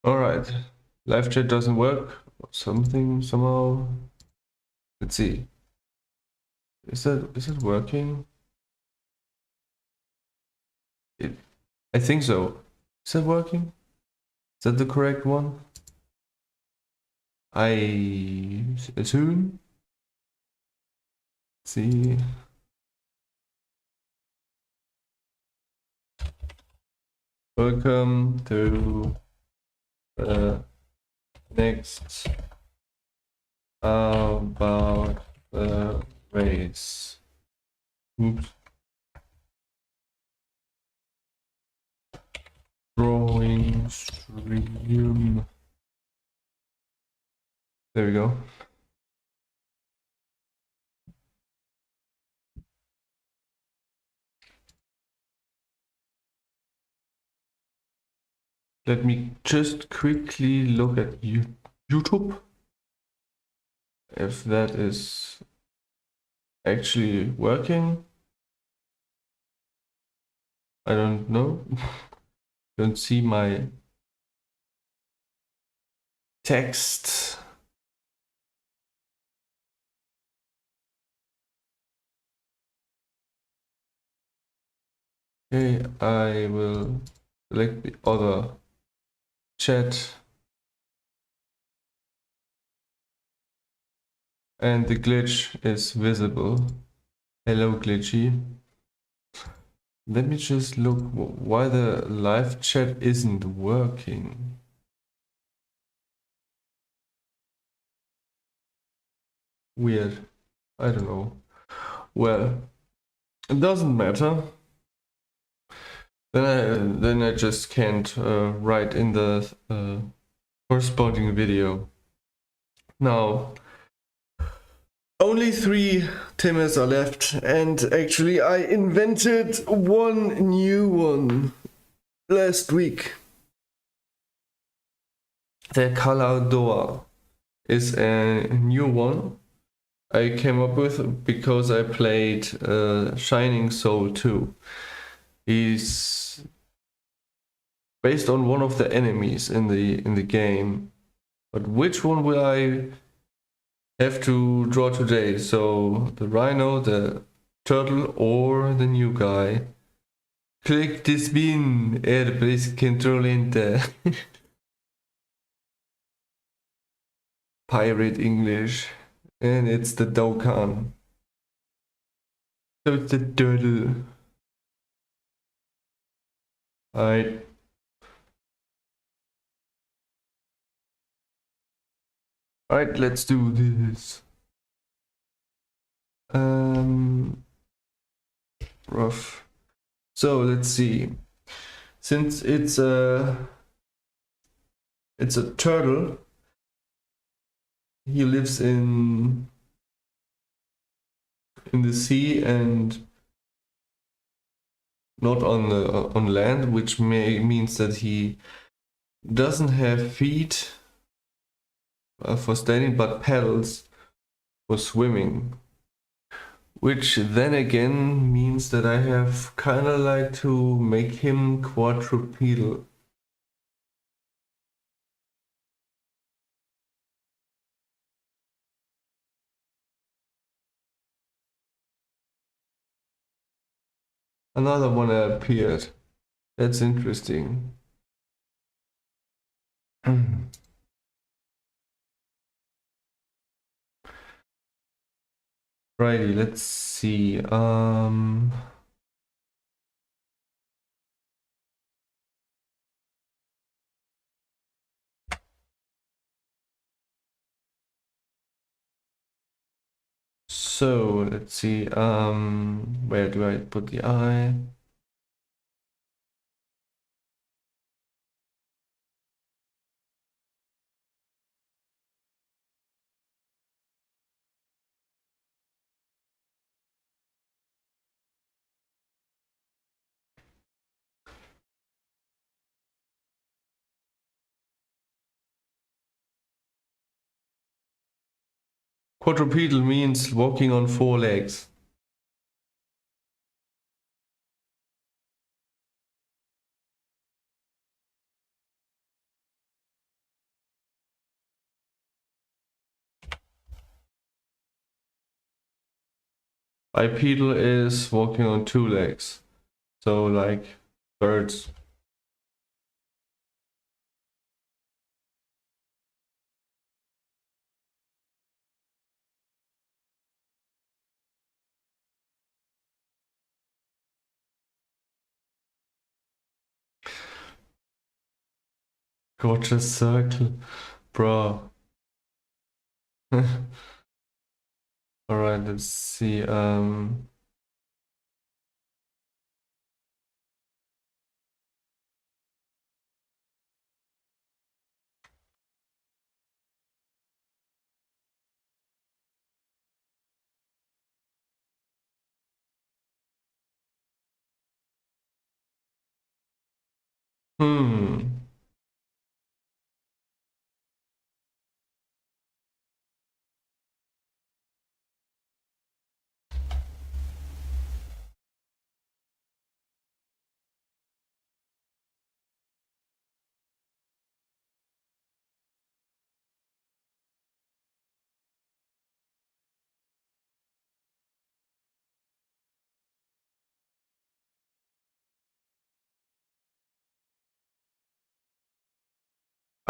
Alright. Live chat doesn't work. Something somehow. Let's see. Is it working? I think so. Is that working? Is that the correct one? I assume. Let's see. Welcome to the next about the race. Oops. Drawing stream. There we go. Let me just quickly look at YouTube. If that is actually working. I don't know. Don't see my text. Okay, I will select the other chat. And the glitch is visible. Hello, glitchy. Let me just look why the live chat isn't working. Weird. I don't know. Well, it doesn't matter. Then I just can't write in the corresponding video. Now, only 3 Timmers are left, and actually I invented one new one last week. The Color Door is a new one I came up with because I played Shining Soul 2. He's based on one of the enemies in the game, but which one will I have to draw today? So the rhino, the turtle, or the new guy? Click this bin, please control enter. Pirate English, and it's the Dokkan. So it's the turtle. Alright. Alright, let's do this. Rough. So let's see. Since it's a turtle, he lives in the sea and not on land, which means that he doesn't have feet for standing, but paddles for swimming. Which then again means that I have kind of like to make him quadrupedal. Another one appeared. That's interesting. Righty, let's see. So let's see. Where do I put the eye? Quadrupedal means walking on 4 legs. bipedal is walking on two legs. So like birds. Gorgeous circle, bro. Alright, let's see. Hmm.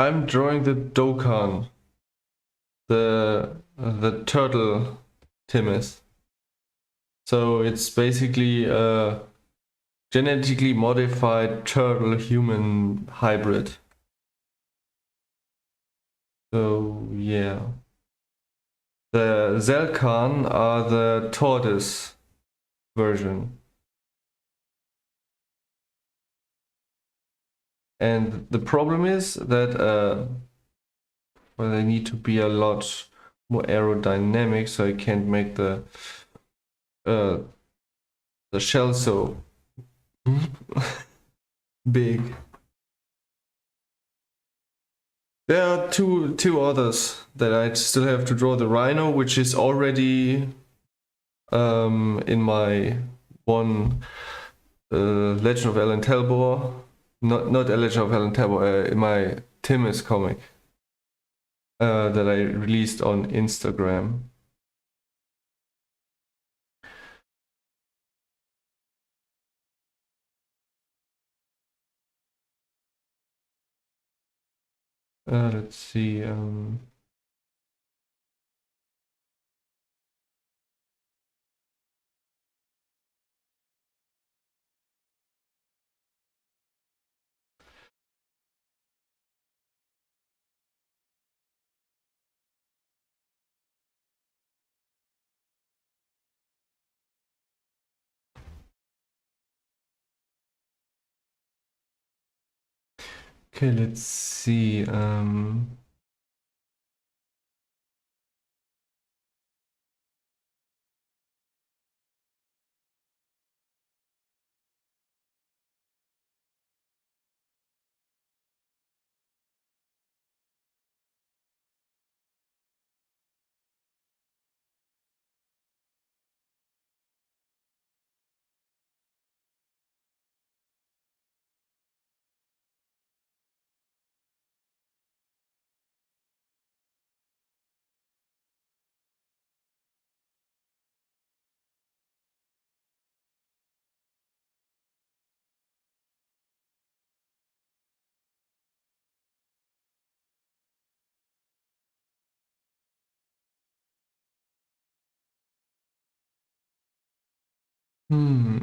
I'm drawing the Dokkan, the turtle Timus. So it's basically a genetically modified turtle human hybrid. So yeah. The Zelkan are the tortoise version. And the problem is that well, they need to be a lot more aerodynamic, so I can't make the shell so big. There are two others that I still have to draw. The rhino, which is already in my one Legend of Alan Talbot, not Legend of Alan Talbot, in my Timus comic that I released on Instagram. Let's see. Okay, let's see. Hmm.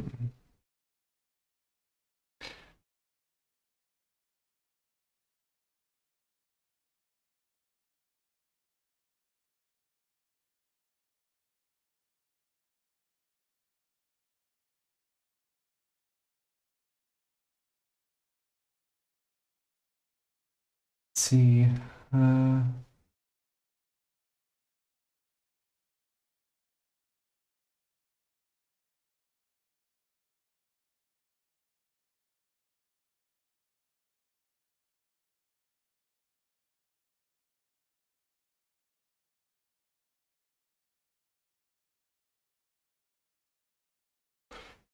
Let's see. Uh,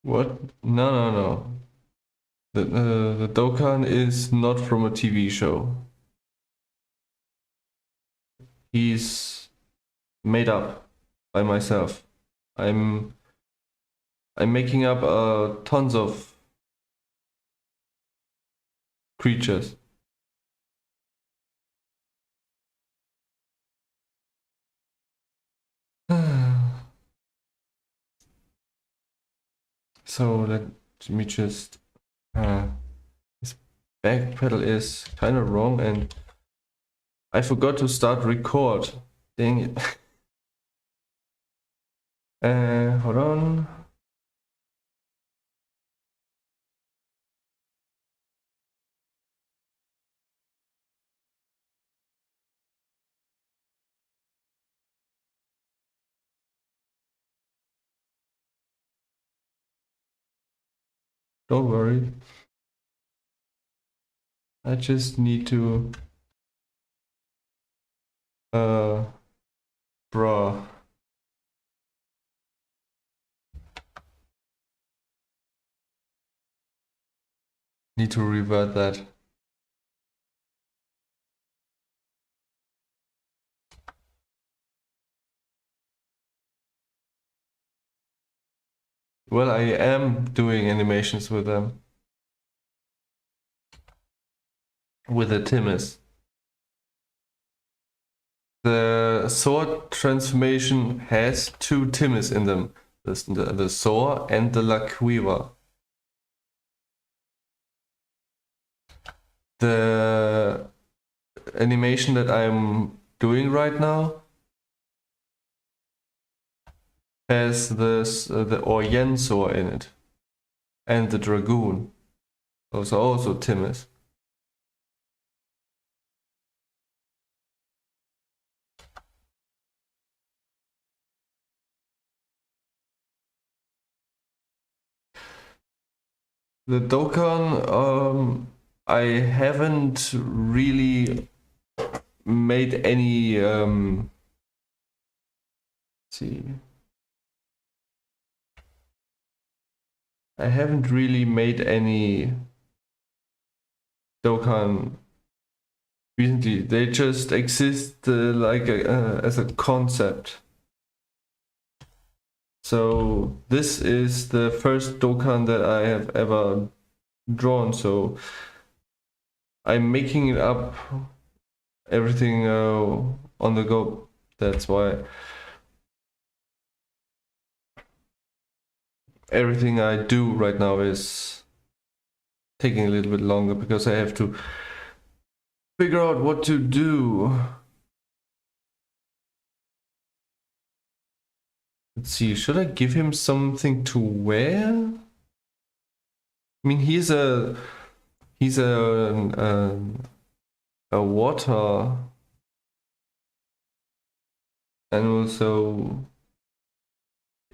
what? No, no, no. The Dokkan is not from a TV show. He's made up by myself. I'm I'm making up tons of creatures. So let me just this back pedal is kind of wrong and I forgot to start record. Dang it. Hold on. Don't worry. I just need to bruh. Need to revert that. Well, I am doing animations with them. With the Timus. The sword transformation has two Timus in them. The sword and the Laquiva. The animation that I'm doing right now has this the Orient sword in it. And the Dragoon. Those are also Timus. The Dokkan, I haven't really made any let's see. I haven't really made any Dokkan recently. They just exist like as a concept. So this is the first Dokkan that I have ever drawn. So I'm making it up, everything on the go. That's why everything I do right now is taking a little bit longer because I have to figure out what to do. Let's see, should I give him something to wear? I mean, he's a water animal, so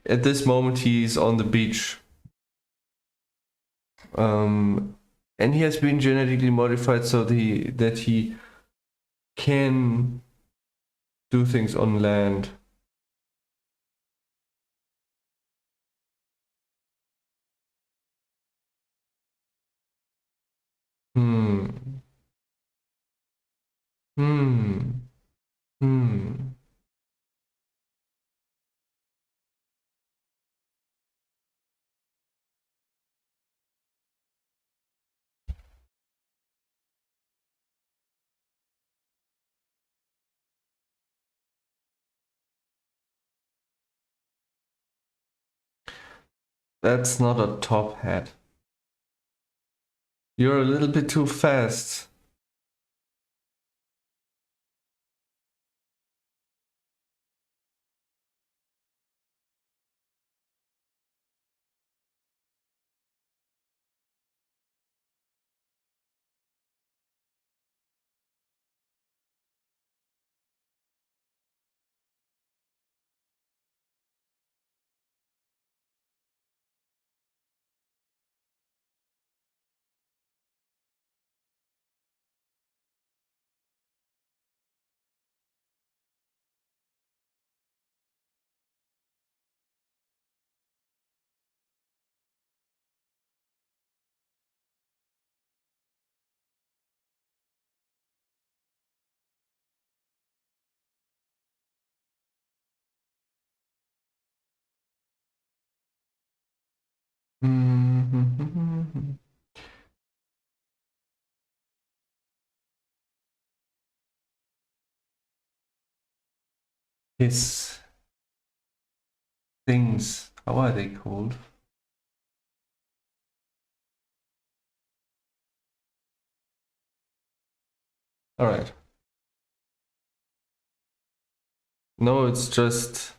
at this moment he's on the beach. And he has been genetically modified so that he can do things on land. Hmm. Hmm. Hmm. That's not a top hat. You're a little bit too fast. His things, how are they called? All right. No, it's just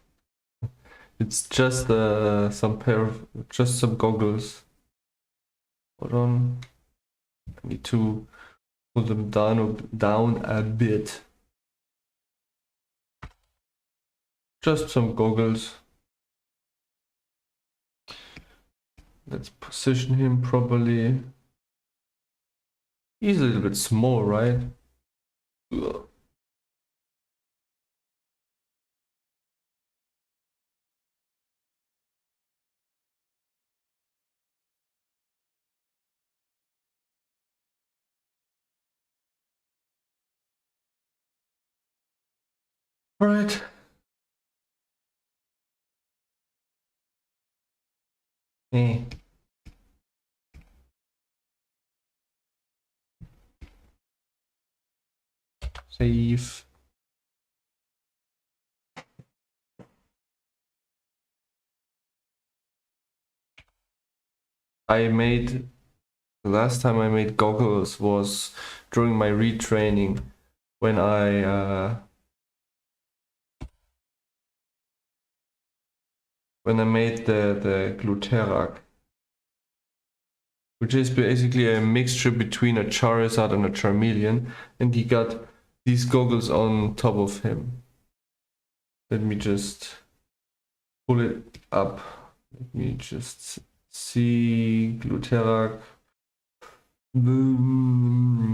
some pair of just some goggles. Hold on. I need to pull them down a bit. Just some goggles. Let's position him properly. He's a little bit small, right? Ugh. All right. Eh. Save. The last time I made goggles was during my retraining when I made the Gluterak, which is basically a mixture between a Charizard and a Charmeleon, and he got these goggles on top of him. Let me just pull it up. Let me just see Gluterak. Boom.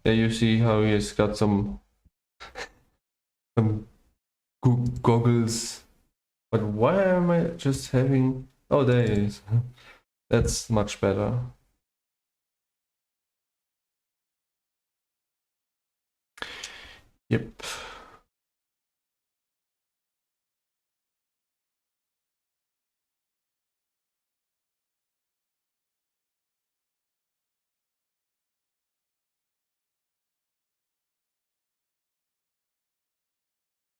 There you see how he's got some goggles. But why am I just having... Oh, there it is. That's much better. Yep.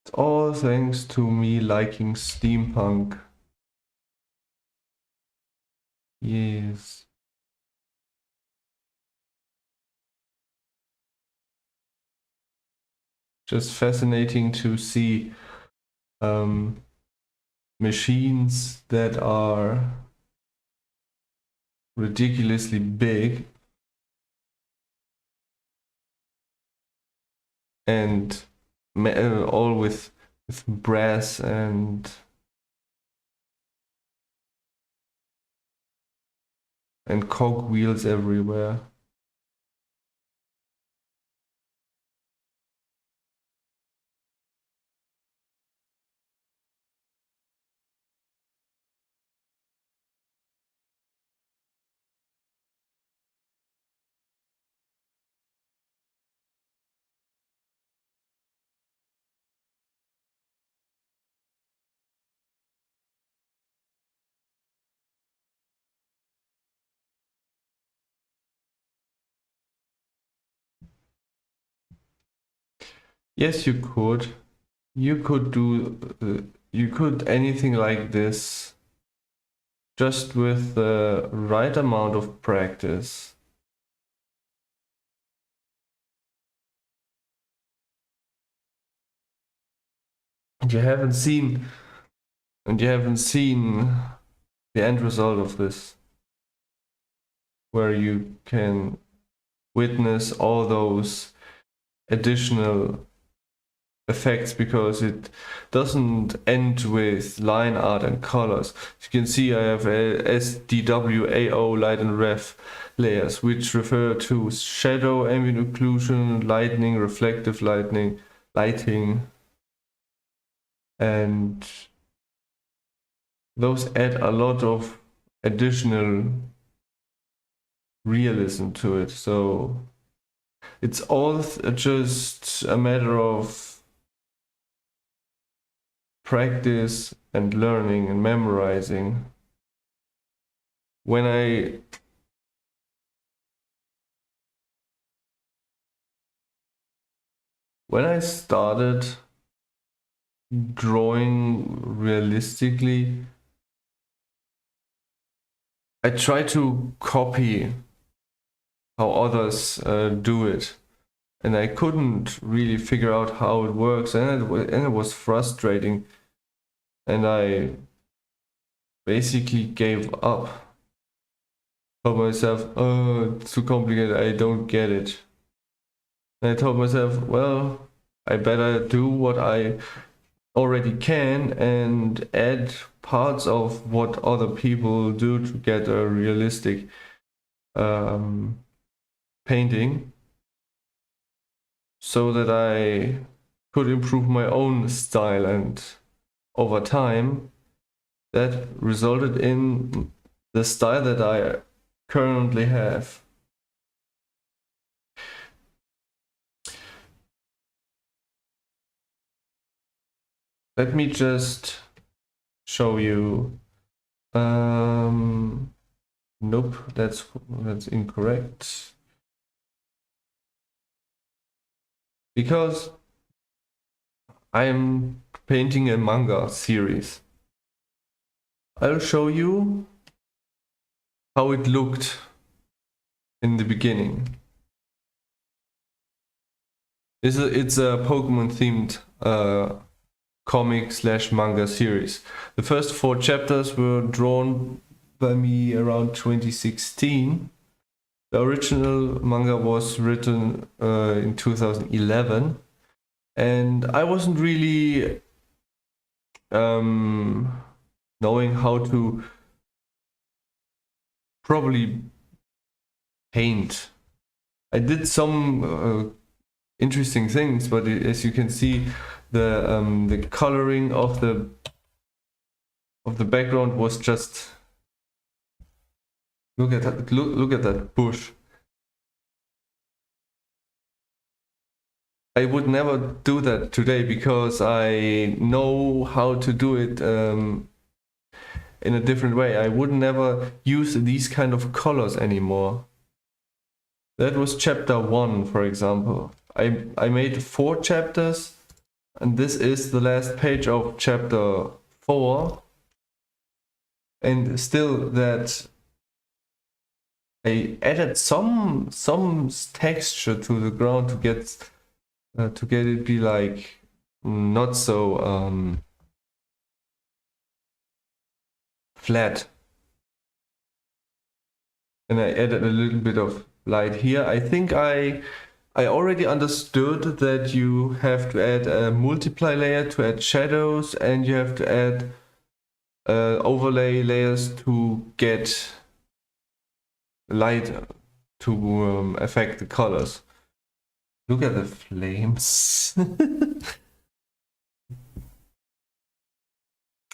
It's all thanks to me liking steampunk. Yes. Just fascinating to see machines that are ridiculously big and all with brass and cog wheels everywhere. Yes, you could. You could do you could anything like this just with the right amount of practice. You haven't seen you haven't seen the end result of this, where you can witness all those additional effects, because it doesn't end with line art and colors. You can see I have a SDW, AO, light and ref layers, which refer to shadow, ambient occlusion, lightning, reflective lighting, and those add a lot of additional realism to it. So it's all just a matter of practice and learning and memorizing. When I started drawing realistically, I try to copy how others do it, and I couldn't really figure out how it works, and it was frustrating, and I basically gave up. Told myself, oh, it's too complicated, I don't get it. And I told myself, well, I better do what I already can and add parts of what other people do to get a realistic painting, so that I could improve my own style, and over time that resulted in the style that I currently have. Let me just show you. Nope, that's incorrect. Because I am painting a manga series. I'll show you how it looked in the beginning. It's a Pokemon themed comic / manga series. The first 4 chapters were drawn by me around 2016. The original manga was written in 2011, and I wasn't really knowing how to properly paint. I did some interesting things, but as you can see, the coloring of the background was just, look at that, look at that bush. I would never do that today because I know how to do it in a different way. I would never use these kind of colors anymore. That was chapter 1, for example. I made 4 chapters, and this is the last page of chapter 4. And still, that I added some texture to the ground to get it be like not so flat. And I added a little bit of light here. I think I already understood that you have to add a multiply layer to add shadows, and you have to add overlay layers to get light to affect the colors. Look at the flames.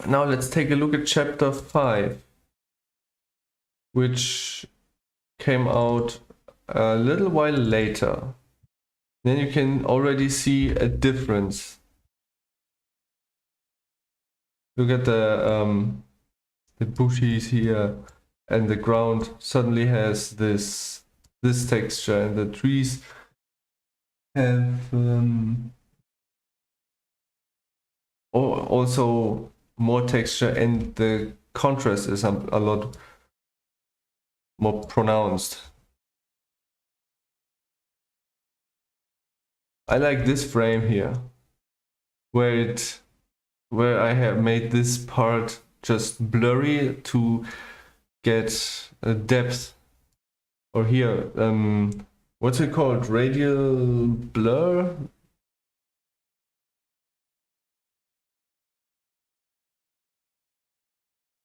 Now let's take a look at chapter 5, which came out a little while later. Then you can already see a difference. Look at the bushes here, and the ground suddenly has this texture, and the trees have also more texture, and the contrast is a lot more pronounced. I like this frame here, where I have made this part just blurry to get a depth. Or here, what's it called? Radial blur?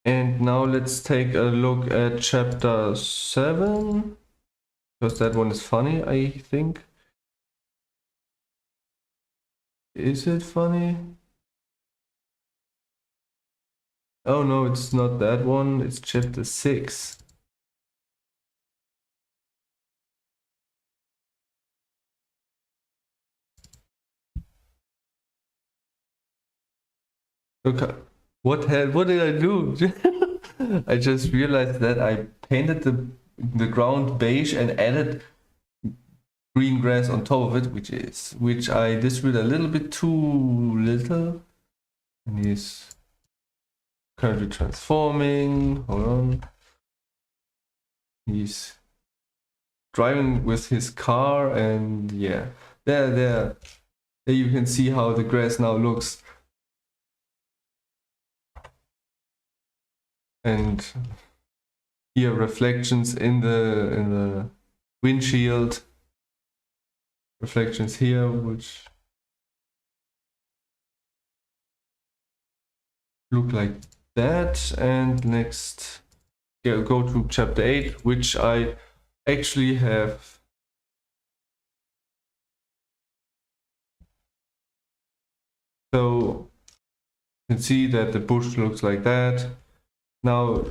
And now let's take a look at chapter 7, because that one is funny, I think. Is it funny? Oh no, it's not that one, it's chapter 6. Okay. What did I do? I just realized that I painted the ground beige and added green grass on top of it, which I distribute a little bit too little. And he's currently transforming. Hold on. He's driving with his car, and yeah, there you can see how the grass now looks. And here reflections in the windshield, reflections here, which look like that. And next, go to chapter 8, which I actually have so you can see that the bush looks like that. Now,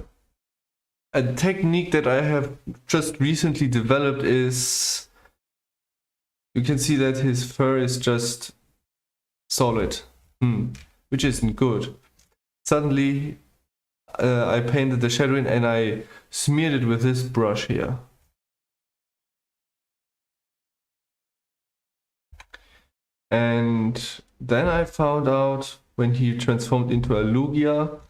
a technique that I have just recently developed is, you can see that his fur is just solid, which isn't good. Suddenly, I painted the shadow in and I smeared it with this brush here. And then I found out when he transformed into a Lugia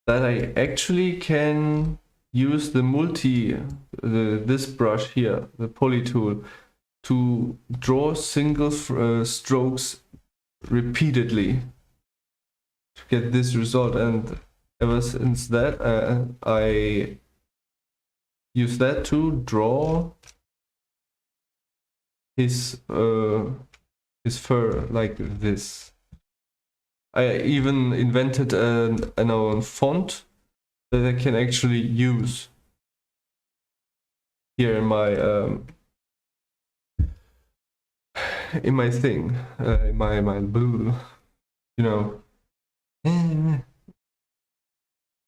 that I actually can use this brush here, the poly tool, to draw single strokes repeatedly to get this result. And ever since that, I use that to draw his fur like this. I even invented a font that I can actually use here in my thing, in my blue, you know.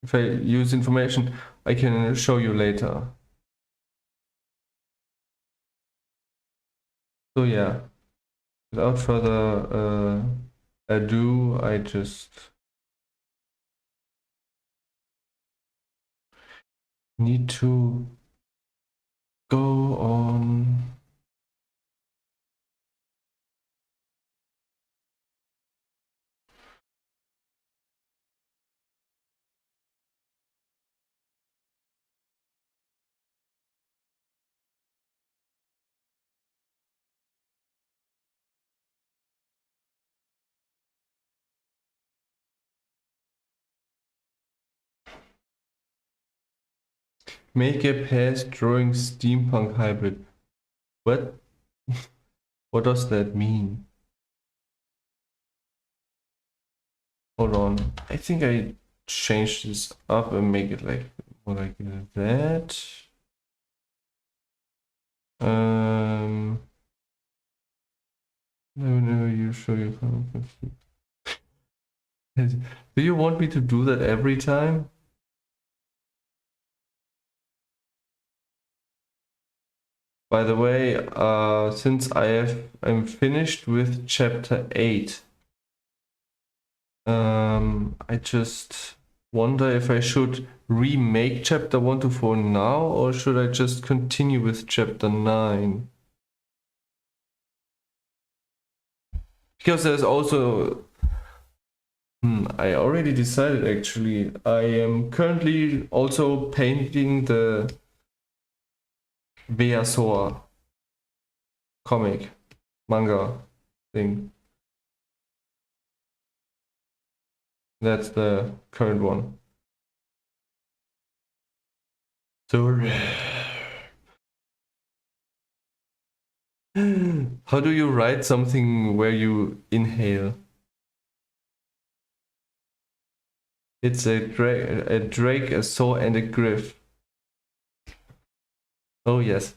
If I use information, I can show you later. So yeah, without further ado, I just need to go on. Make a pass drawing steampunk hybrid. What? What does that mean? Hold on. I think I changed this up and make it like more like that. No, you show your comment. Do you want me to do that every time? By the way, since I'm finished with chapter 8, I just wonder if I should remake chapter 1 to 4 now, or should I just continue with chapter 9? Because there's also... I already decided actually. I am currently also painting the Veasaur comic, manga thing. That's the current one. So how do you write something where you inhale? It's a drake, a saw, and a griff. Oh yes,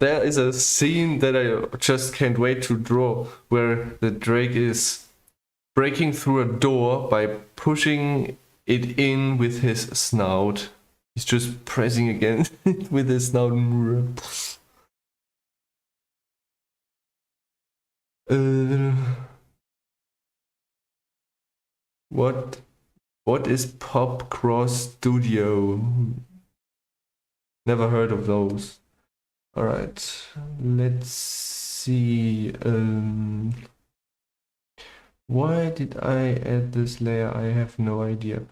there is a scene that I just can't wait to draw, where the drake is breaking through a door by pushing it in with his snout. He's just pressing against it with his snout. What is Pop Cross Studio? Never heard of those. All right, let's see. Why did I add this layer? I have no idea.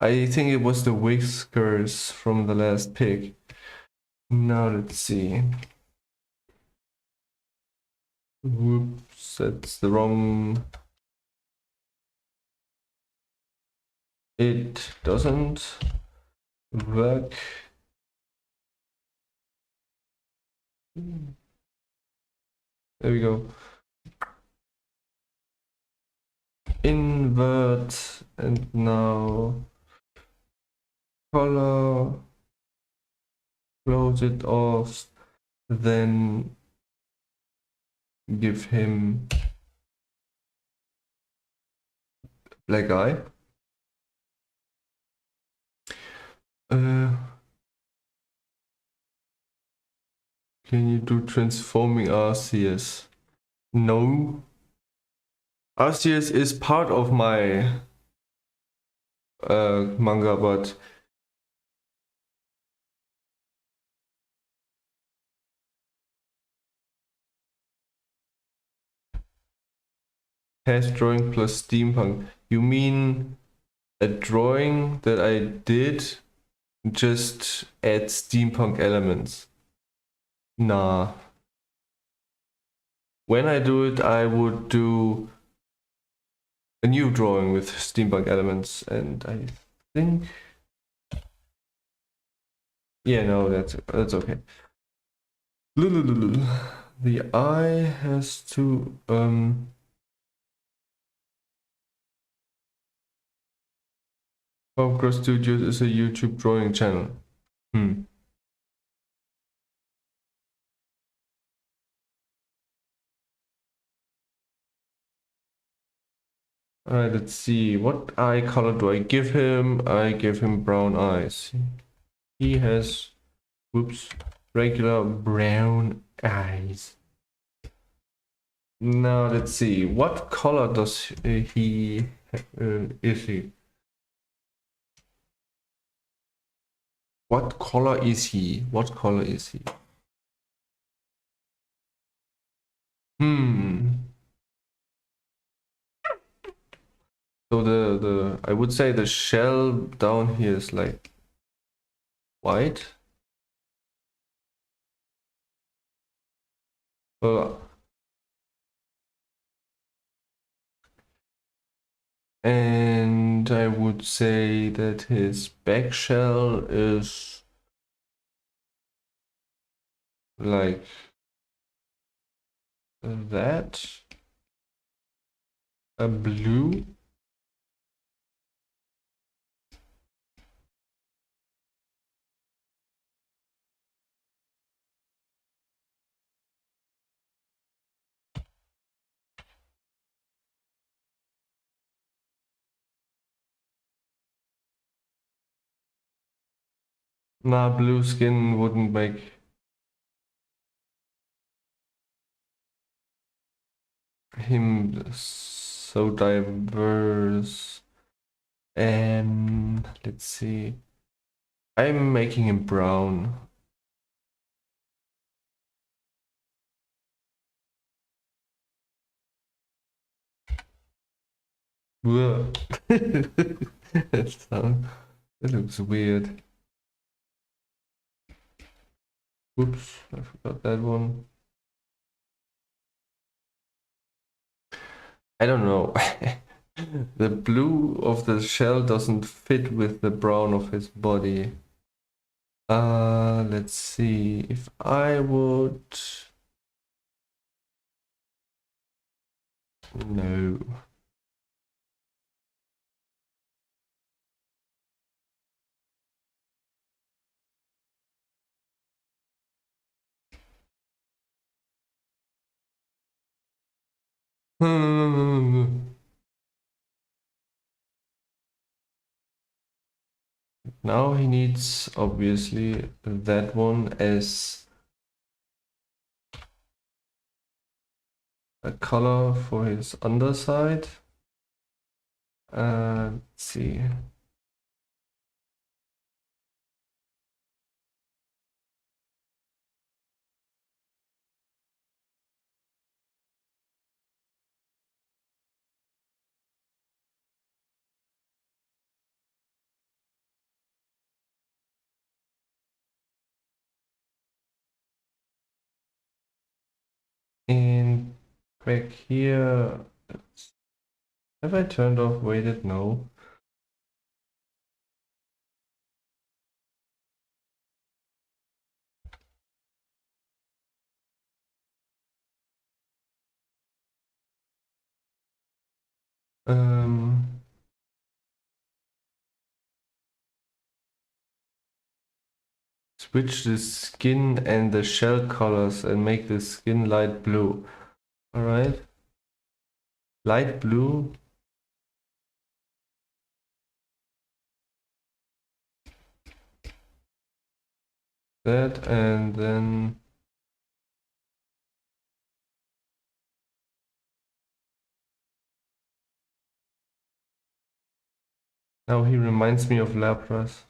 I think it was the whiskers from the last pig. Now let's see. Whoops, that's the wrong. It doesn't work. There we go. Invert, and now color, close it off, then give him black eye. Can you do transforming RCS? No. RCS is part of my manga, but past drawing plus steampunk. You mean a drawing that I did just add steampunk elements? Nah. When I do it, I would do a new drawing with steampunk elements, and I think, yeah, no, that's okay. The eye has to Pop Studios is a YouTube drawing channel. Alright, let's see. What eye color do I give him? I give him brown eyes. He has, whoops, regular brown eyes. Now let's see. What color does he is he? What color is he? What color is he? So the I would say the shell down here is like white. And I would say that his back shell is like that, a blue. Nah, blue skin wouldn't make him so diverse. And let's see. I'm making him brown. That looks weird. Oops, I forgot that one. I don't know. The blue of the shell doesn't fit with the brown of his body. Let's see. If I would... No. Now he needs, obviously, that one as a color for his underside. Let's see. And back here, have I turned off weighted? No. Switch the skin and the shell colors and make the skin light blue. All right. Light blue. That, and then now he reminds me of Lapras.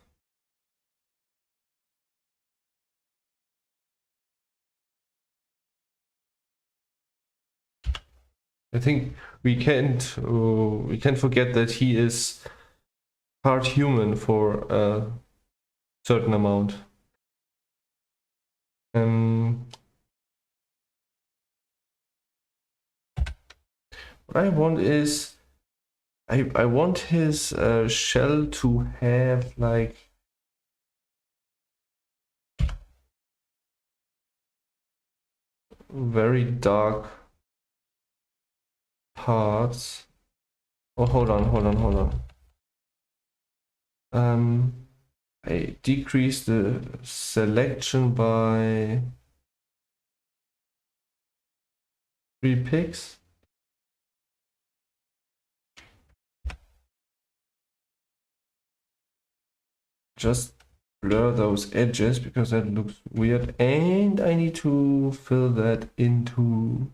I think we can't forget that he is part human for a certain amount. What I want is I want his shell to have like very dark parts. Oh, hold on. I decrease the selection by 3 pixels. Just blur those edges because that looks weird, and I need to fill that into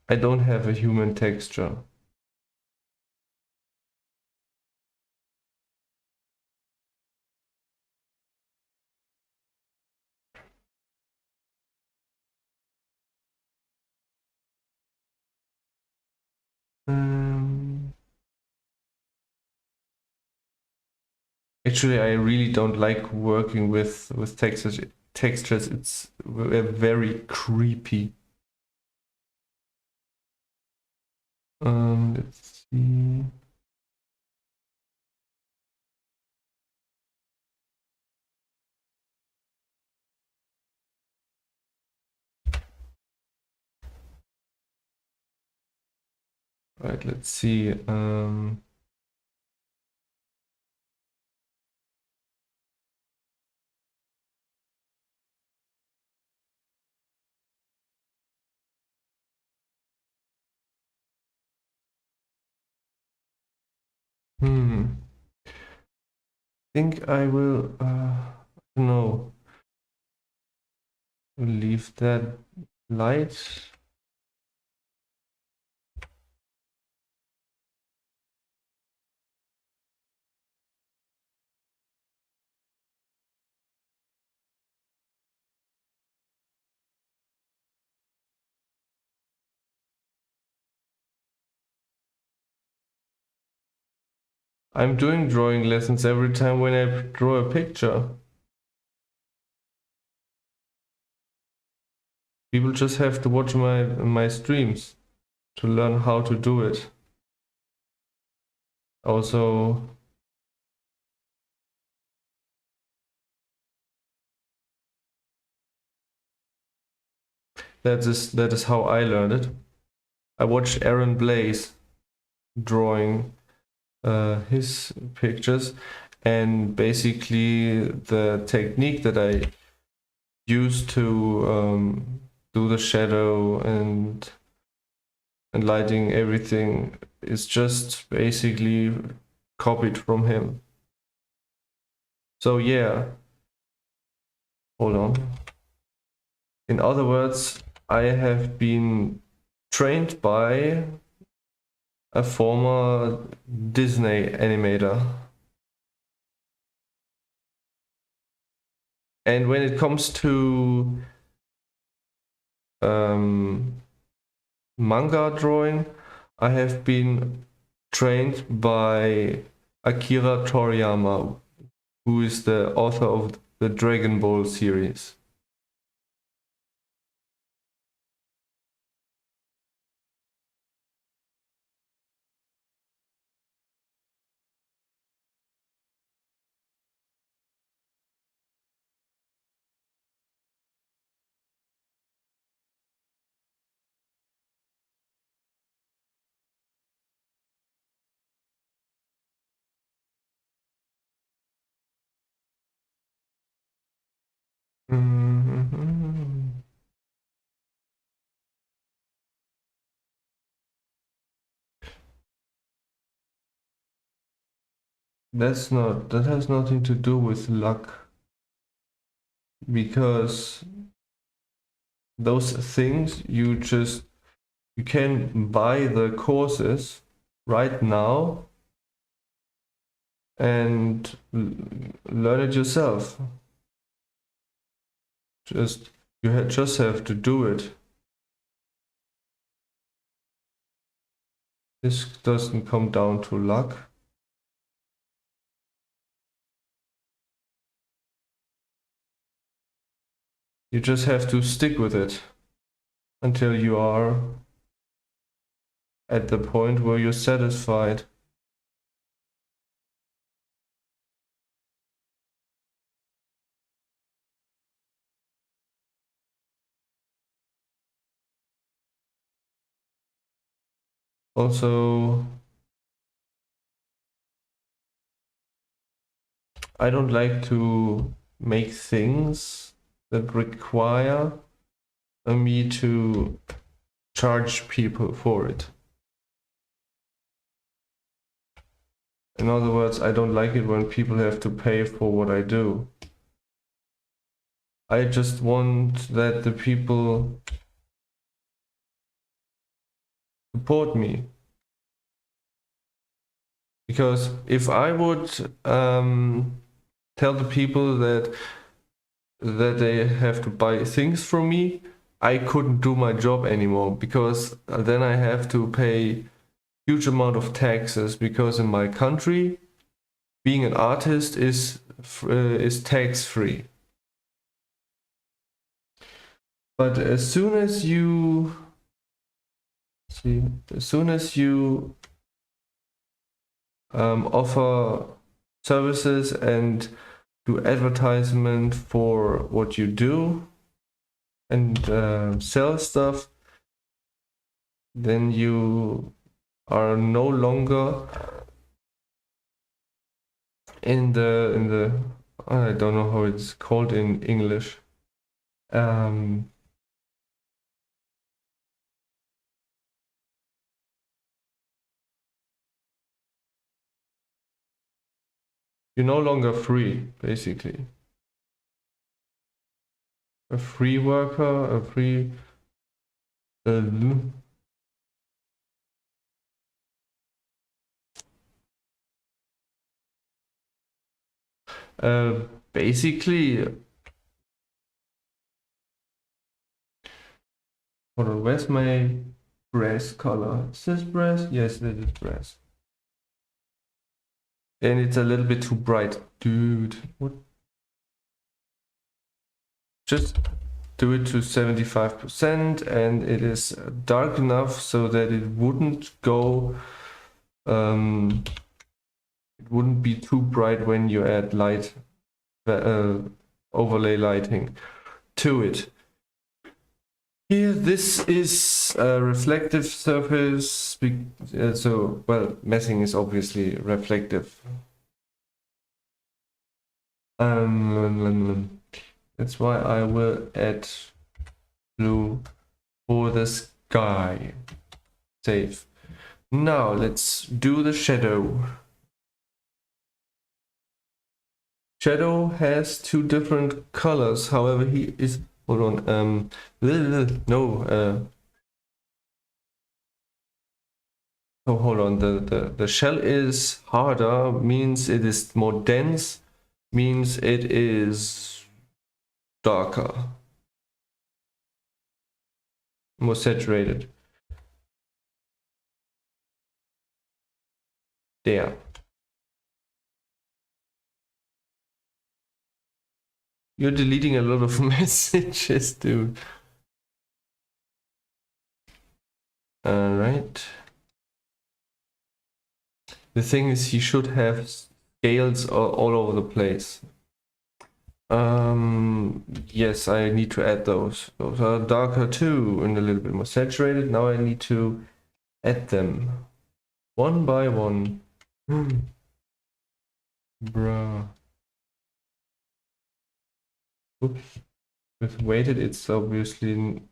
I don't have a human texture. Actually, I really don't like working with textures. It's very creepy. Let's see. Right, let's see. I think I will, no, leave that light. I'm doing drawing lessons every time when I draw a picture. People just have to watch my streams to learn how to do it. Also, that is how I learned it. I watched Aaron Blaze drawing his pictures, and basically the technique that I used to do the shadow and lighting everything is just basically copied from him. So yeah, hold on. In other words, I have been trained by a former Disney animator. And when it comes to manga drawing, I have been trained by Akira Toriyama, who is the author of the Dragon Ball series. Mhm. That has nothing to do with luck, because those things you can buy the courses right now and learn it yourself. Just have to do it. This doesn't come down to luck. You just have to stick with it until you are at the point where you're satisfied. Also, I don't like to make things that require me to charge people for it. In other words, I don't like it when people have to pay for what I do. I just want that the people support me. Because if I would tell the people that they have to buy things from me, I couldn't do my job anymore, because then I have to pay huge amount of taxes, because in my country being an artist is tax free. But as soon as you offer services and do advertisement for what you do and sell stuff, then you are no longer in the I don't know how it's called in English. You're no longer free, basically. A free worker, a free basically, hold on, where's my brass color? Is this brass? Yes, this is brass. And it's a little bit too bright. Dude, what? Just do it to 75% and it is dark enough so that it wouldn't go, it wouldn't be too bright when you add light, overlay lighting to it. Here, this is a reflective surface, so, well, messing is obviously reflective. That's why I will add blue for the sky. Save. Now let's do the shadow. shadow has two different colors. However, he is, hold on, no, oh, hold on, the shell is harder, means it is more dense, means it is darker, more saturated. There. You're deleting a lot of messages, dude. Alright. The thing is, he should have scales all over the place. Yes, I need to add those. Those are darker too and a little bit more saturated. Now I need to add them one by one. Bruh. Oops. With weighted, it's obviously.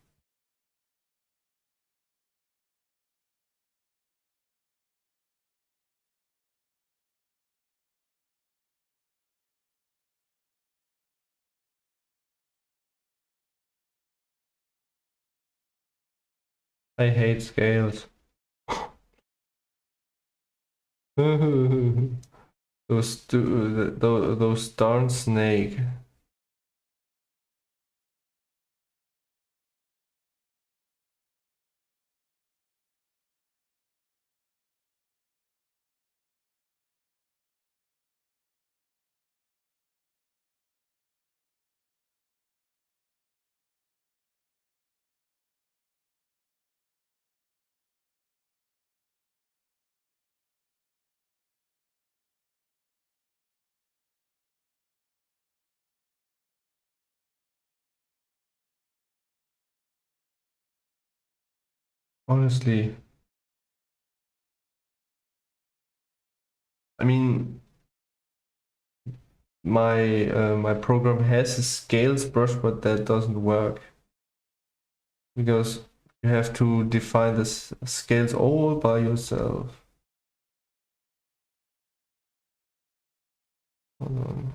I hate scales. Those darn snake. Honestly, I mean, my program has a scales brush, but that doesn't work because you have to define the scales all by yourself. Hold on.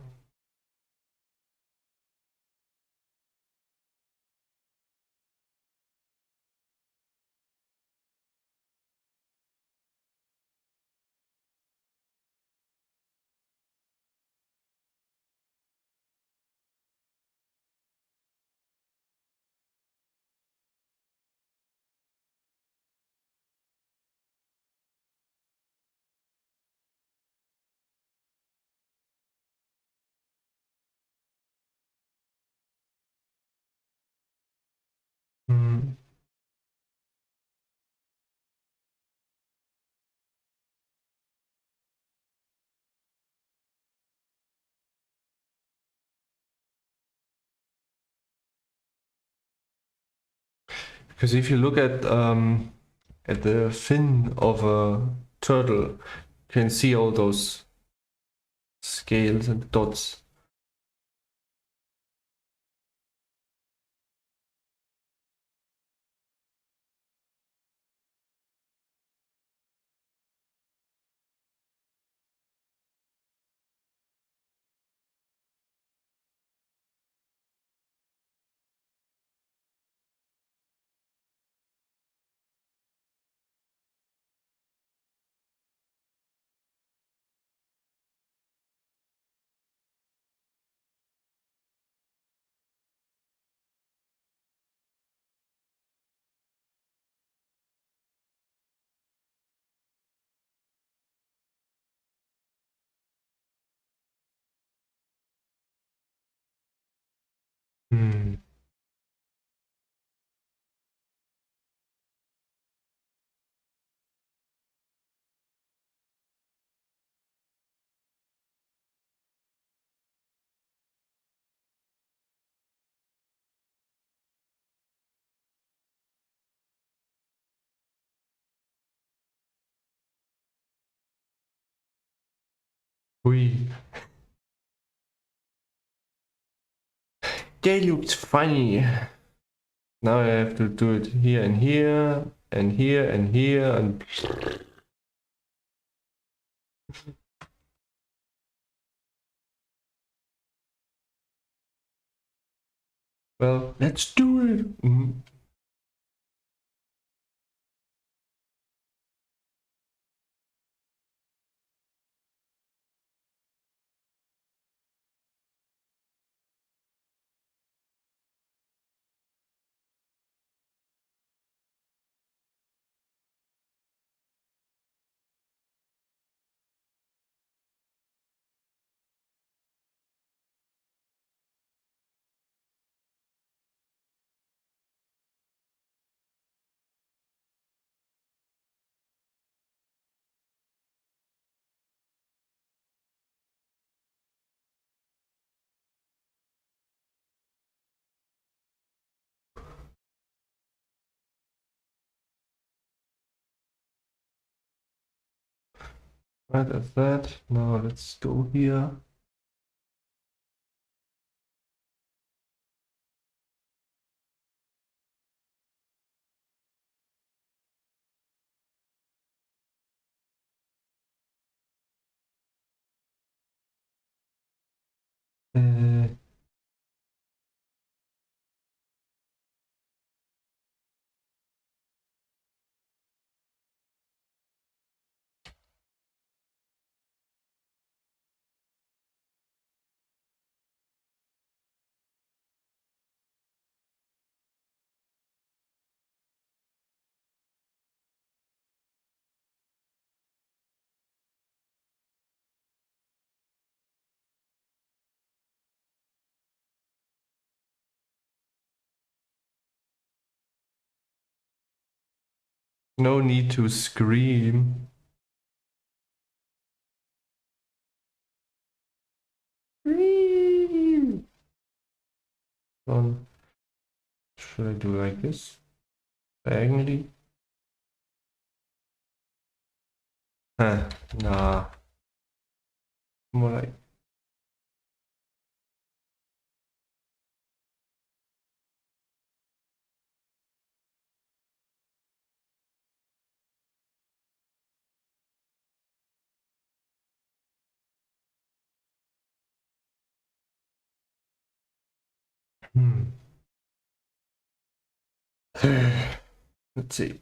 Hmm. Because if you look at the fin of a turtle, you can see all those scales and dots. Hmm. We. They looked funny. Now I have to do it here and here and here and here and. Well, let's do it. Right as that. Now let's go here. Uh, no need to scream. Should I do like this? Diagonally? Nah. More like. Let's see.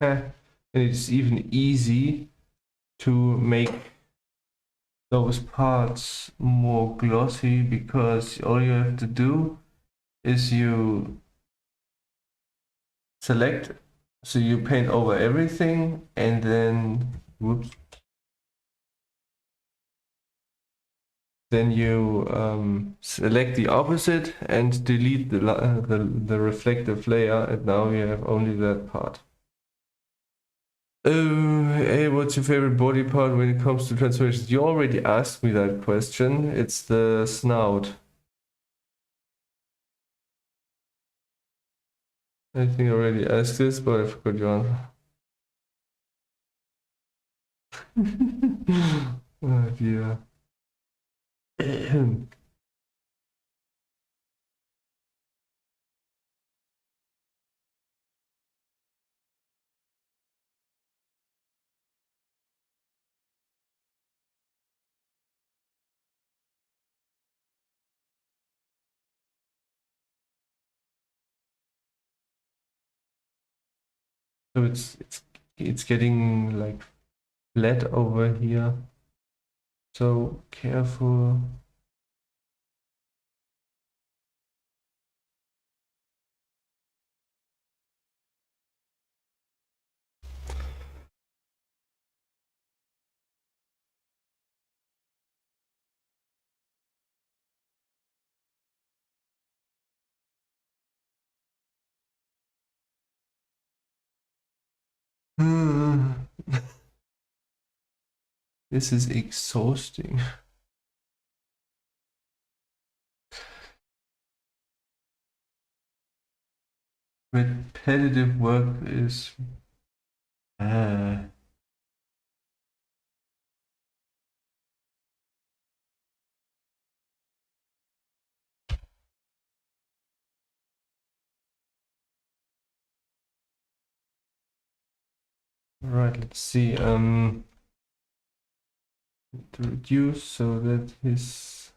And it's even easy to make those parts more glossy because all you have to do is you select, so you paint over everything and then, whoops, then you select the opposite and delete the reflective layer, and now you have only that part. Hey, what's your favorite body part when it comes to transformations? You already asked me that question. It's the snout. I think I already asked this, but I forgot your answer. Oh dear. So it's getting like flat over here. So careful. This is exhausting. Repetitive work is... Right, let's see. To reduce so that his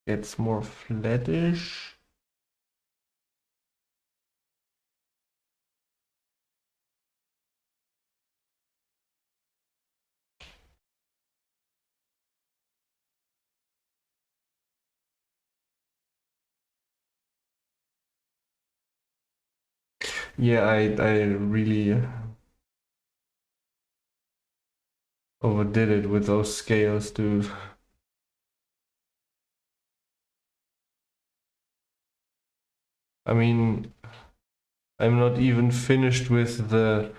gets more flattish. Yeah, I really overdid it with those scales, dude. I mean, I'm not even finished with the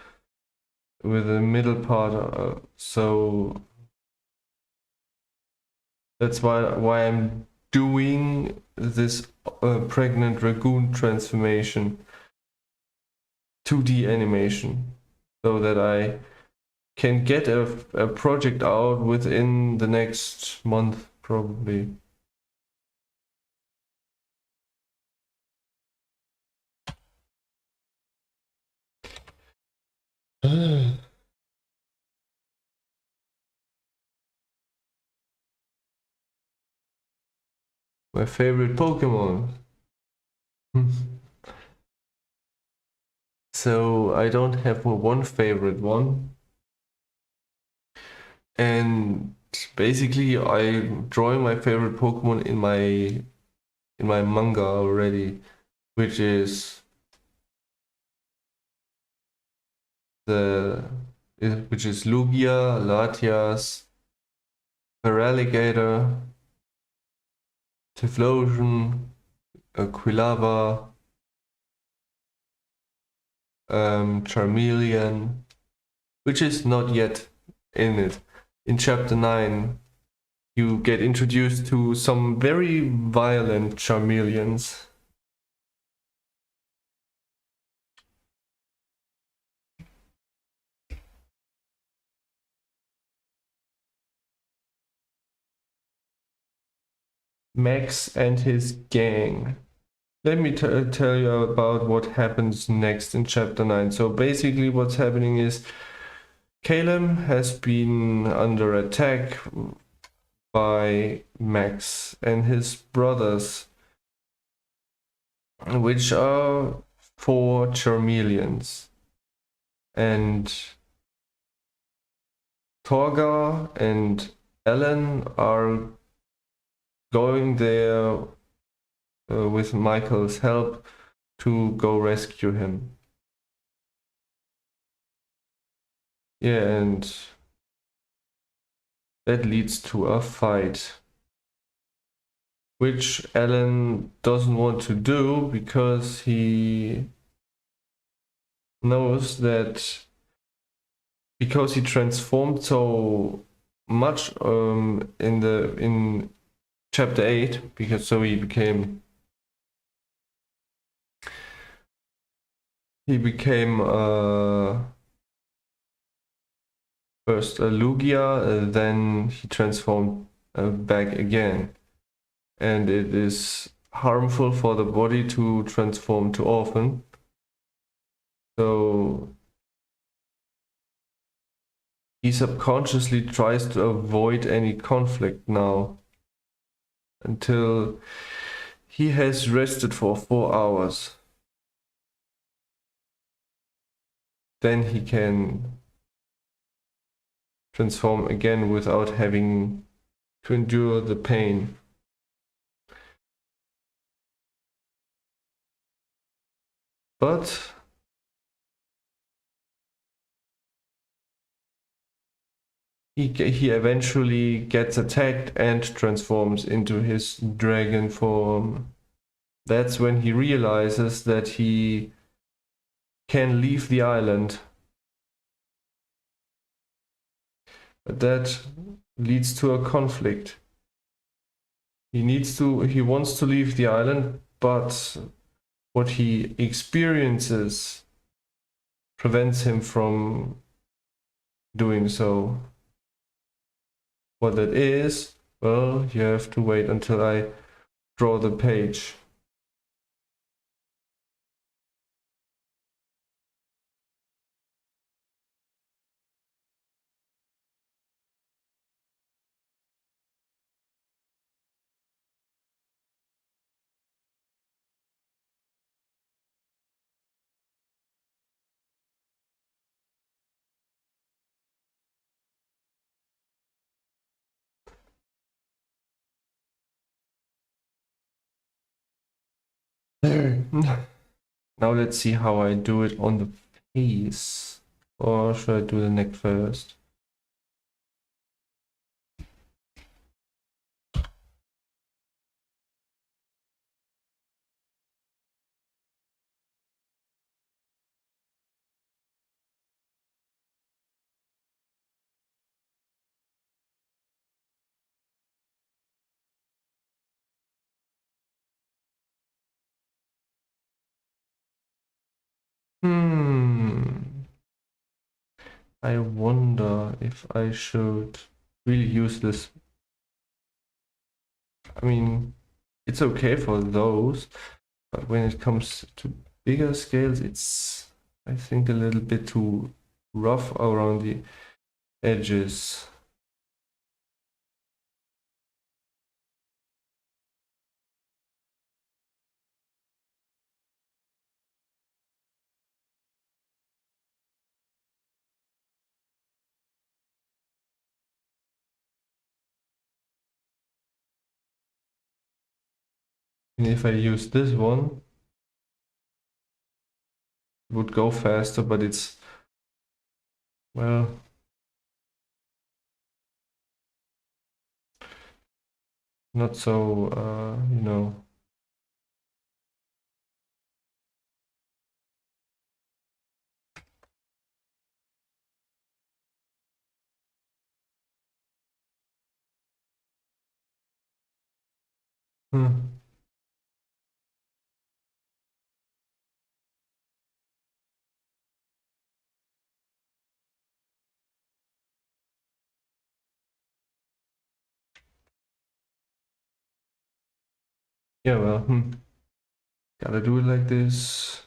middle part, so that's why I'm doing this pregnant Dragoon transformation 2D animation, so that I can get a project out within the next month, probably. My favorite Pokemon. So I don't have one favorite one. And basically I'm drawing my favorite Pokemon in my manga already, which is the which is Lugia, Latias, Feraligatr, Typhlosion, Quilava, Charmeleon, which is not yet in it. In chapter 9, you get introduced to some very violent Charmeleons. Max and his gang. Let me tell you about what happens next in chapter 9. So basically what's happening is Caleb has been under attack by Max and his brothers, which are 4 Charmeleons. And Torga and Ellen are going there with Michael's help to go rescue him. Yeah, and that leads to a fight, which Alan doesn't want to do because he knows that because he transformed so much in chapter 8, because so he became first a Lugia, then he transformed back again. And it is harmful for the body to transform too often. So he subconsciously tries to avoid any conflict now until he has rested for 4 hours. Then he can transform again without having to endure the pain. But he eventually gets attacked and transforms into his dragon form. That's when he realizes that he can leave the island. But that leads to a conflict. He wants to leave the island, but what he experiences prevents him from doing so. What that is, well, you have to wait until I draw the page. There. Now let's see how I do it on the face. Or should I do the neck first? I wonder if I should really use this. I mean, it's okay for those, but when it comes to bigger scales, it's, I think, a little bit too rough around the edges. And if I use this one, it would go faster, but it's, well, not so, you know. Hmm. Yeah, well, gotta do it like this.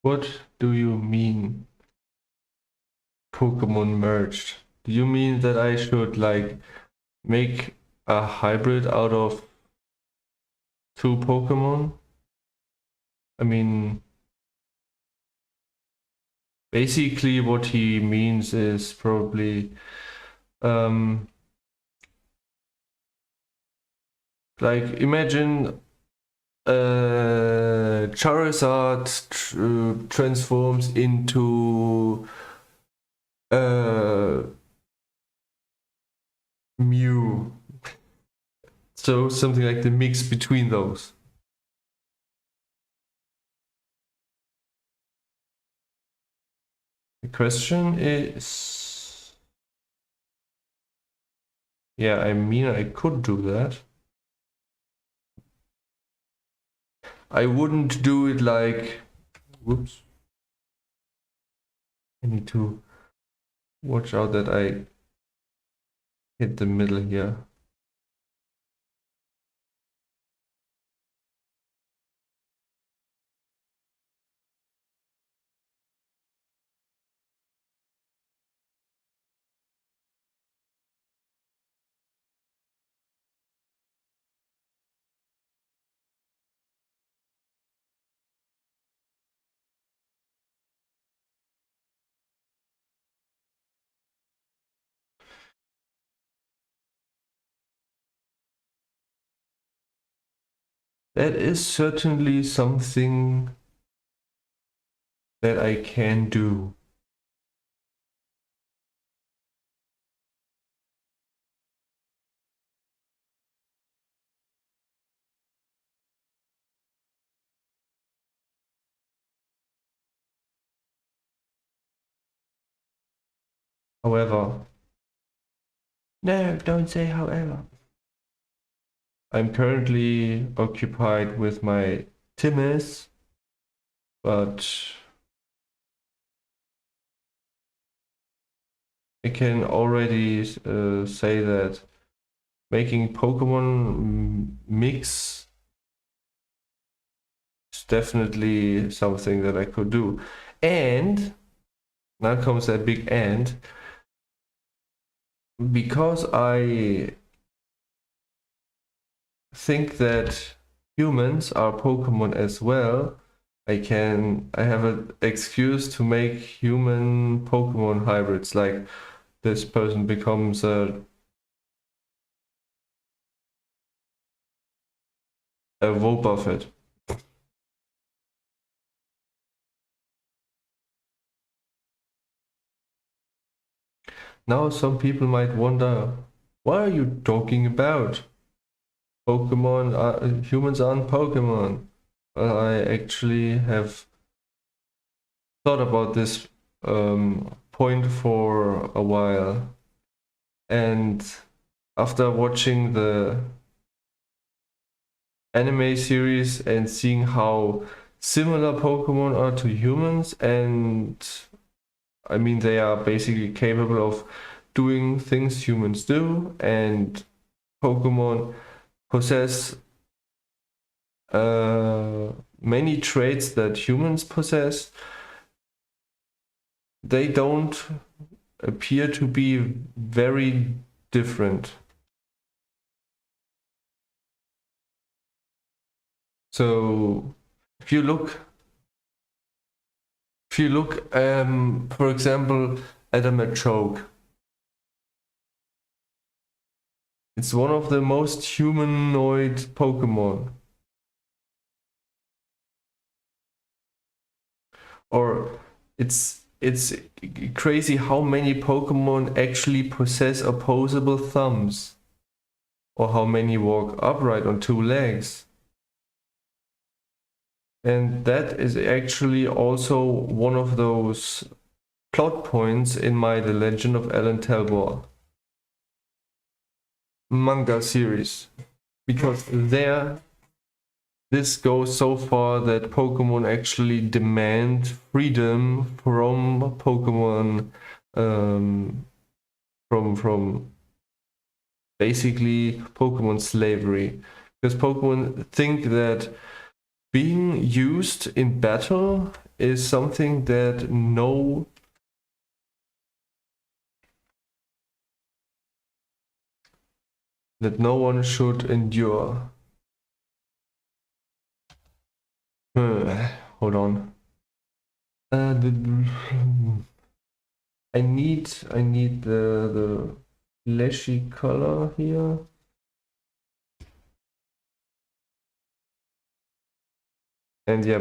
What do you mean Pokemon merged? Do you mean that I should like make a hybrid out of two Pokemon? I mean, basically what he means is probably like imagine Charizard transforms into Mew. So something like the mix between those. The question is, yeah, I mean, I could do that. I wouldn't do it like, whoops. I need to watch out that I hit the middle here. That is certainly something that I can do. However, no, don't say however. I'm currently occupied with my Timis, but I can already say that making Pokemon mix is definitely something that I could do. And now comes that big and. Because I think that humans are Pokemon as well, I have an excuse to make human Pokemon hybrids. Like this person becomes a Wobbuffet. Now some people might wonder, what are you talking about? Humans aren't Pokemon. Well, I actually have thought about this point for a while. And after watching the anime series and seeing how similar Pokemon are to humans, and I mean, they are basically capable of doing things humans do, and Pokemon possess many traits that humans possess. They don't appear to be very different. So if you look, for example, at a Machoke, it's one of the most humanoid Pokemon. Or it's crazy how many Pokemon actually possess opposable thumbs, or how many walk upright on two legs. And that is actually also one of those plot points in my The Legend of Alan Talbot manga series, because this goes so far that Pokemon actually demand freedom from Pokemon, from basically Pokemon slavery, because Pokemon think that being used in battle is something that no one should endure. Hold on. I need the fleshy color here. And yeah,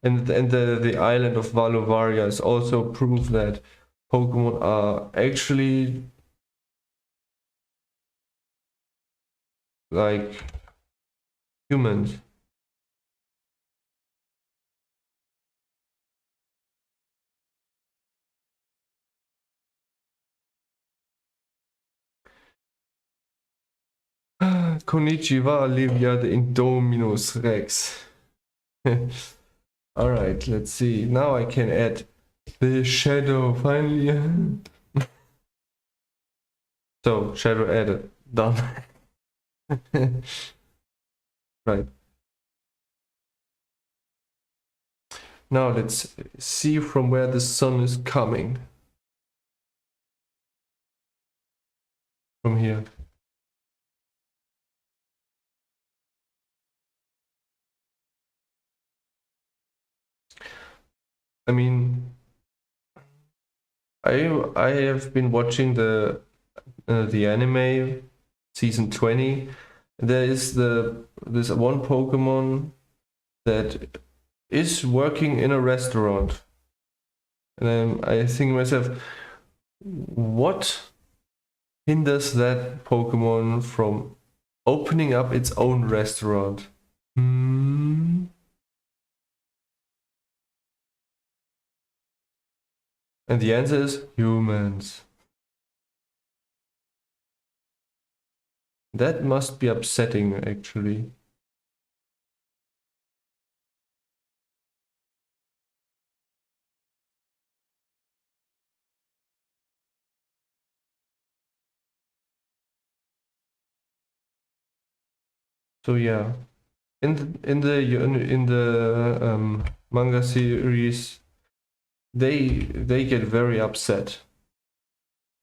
and the island of Valovaria is also proof that Pokemon are actually like humans. Konnichiwa, Olivia the Indominus Rex. Alright, let's see. Now I can add the shadow finally. So, shadow added. Done. Right. Now let's see from where the sun is coming. From here. I mean, I have been watching the anime season 20. There is this one Pokemon that is working in a restaurant, and I think to myself, what hinders that Pokemon from opening up its own restaurant? Hmm. And the answer is humans. That must be upsetting, actually. So yeah, in the manga series, they get very upset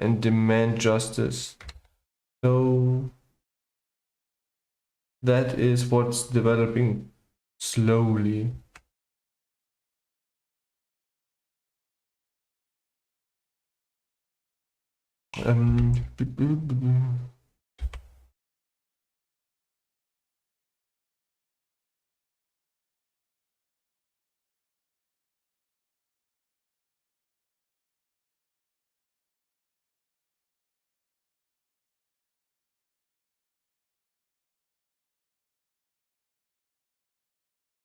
and demand justice. So that is what's developing slowly. Um,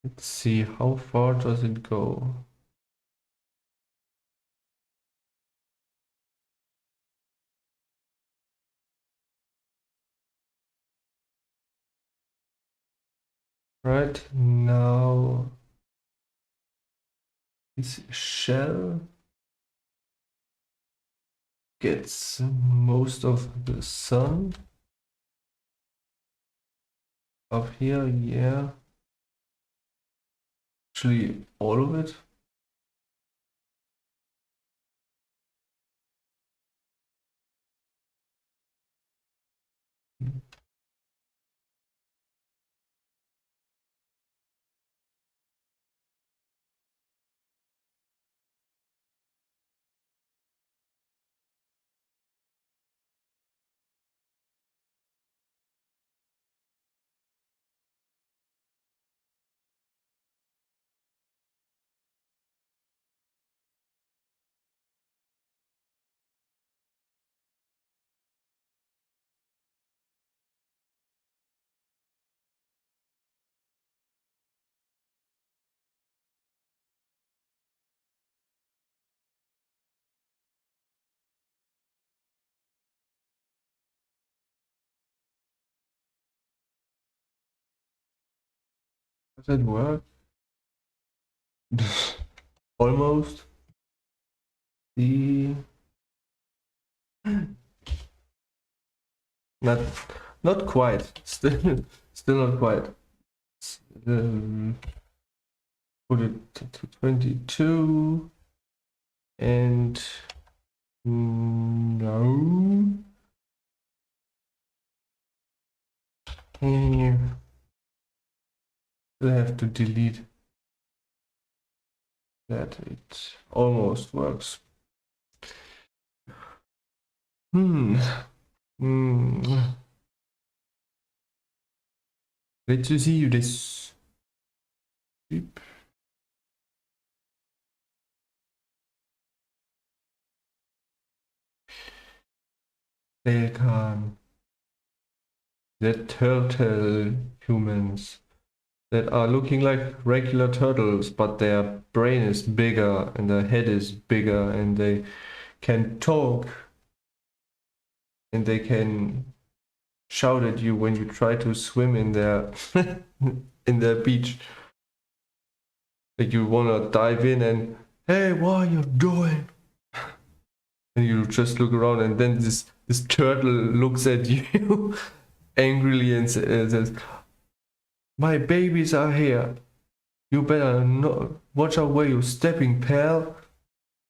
let's see, how far does it go? Right now, this shell gets most of the sun up here, yeah. Actually, all of it. Does that work? Almost. The not quite. Still not quite. put it to 22 and no. Here I have to delete that. It almost works. Let's see this. Beep. Pelkan. The turtle humans that are looking like regular turtles, but their brain is bigger and their head is bigger and they can talk and they can shout at you when you try to swim in their in their beach. Like you wanna dive in and hey, what are you doing? And you just look around and then this turtle looks at you angrily and says, "My babies are here. You better not watch out where you're stepping, pal."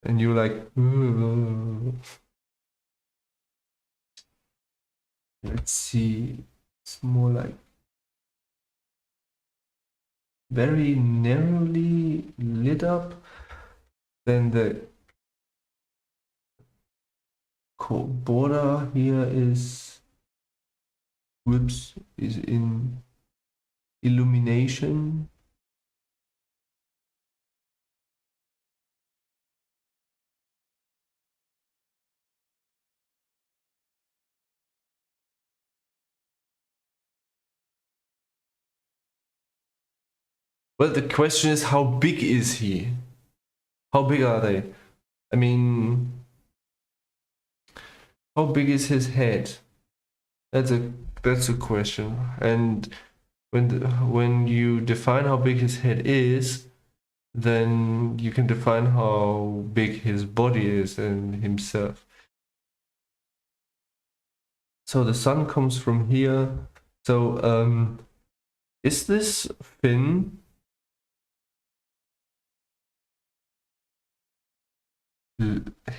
And you're like, "Ugh." Let's see. It's more like very narrowly lit up. Then the border here is is in illumination. Well, the question is, how big is he? How big are they? I mean, how big is his head? That's a question. And when you define how big his head is, then you can define how big his body is and himself. So the sun comes from here. So is this fin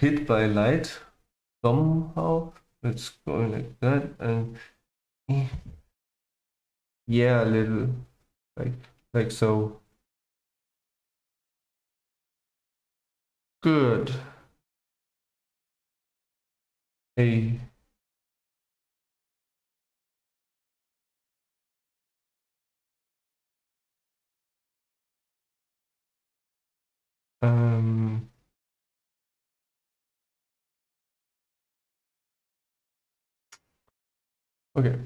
hit by light somehow? Let's go like that and yeah, a little like so. Good. Hey. Um okay.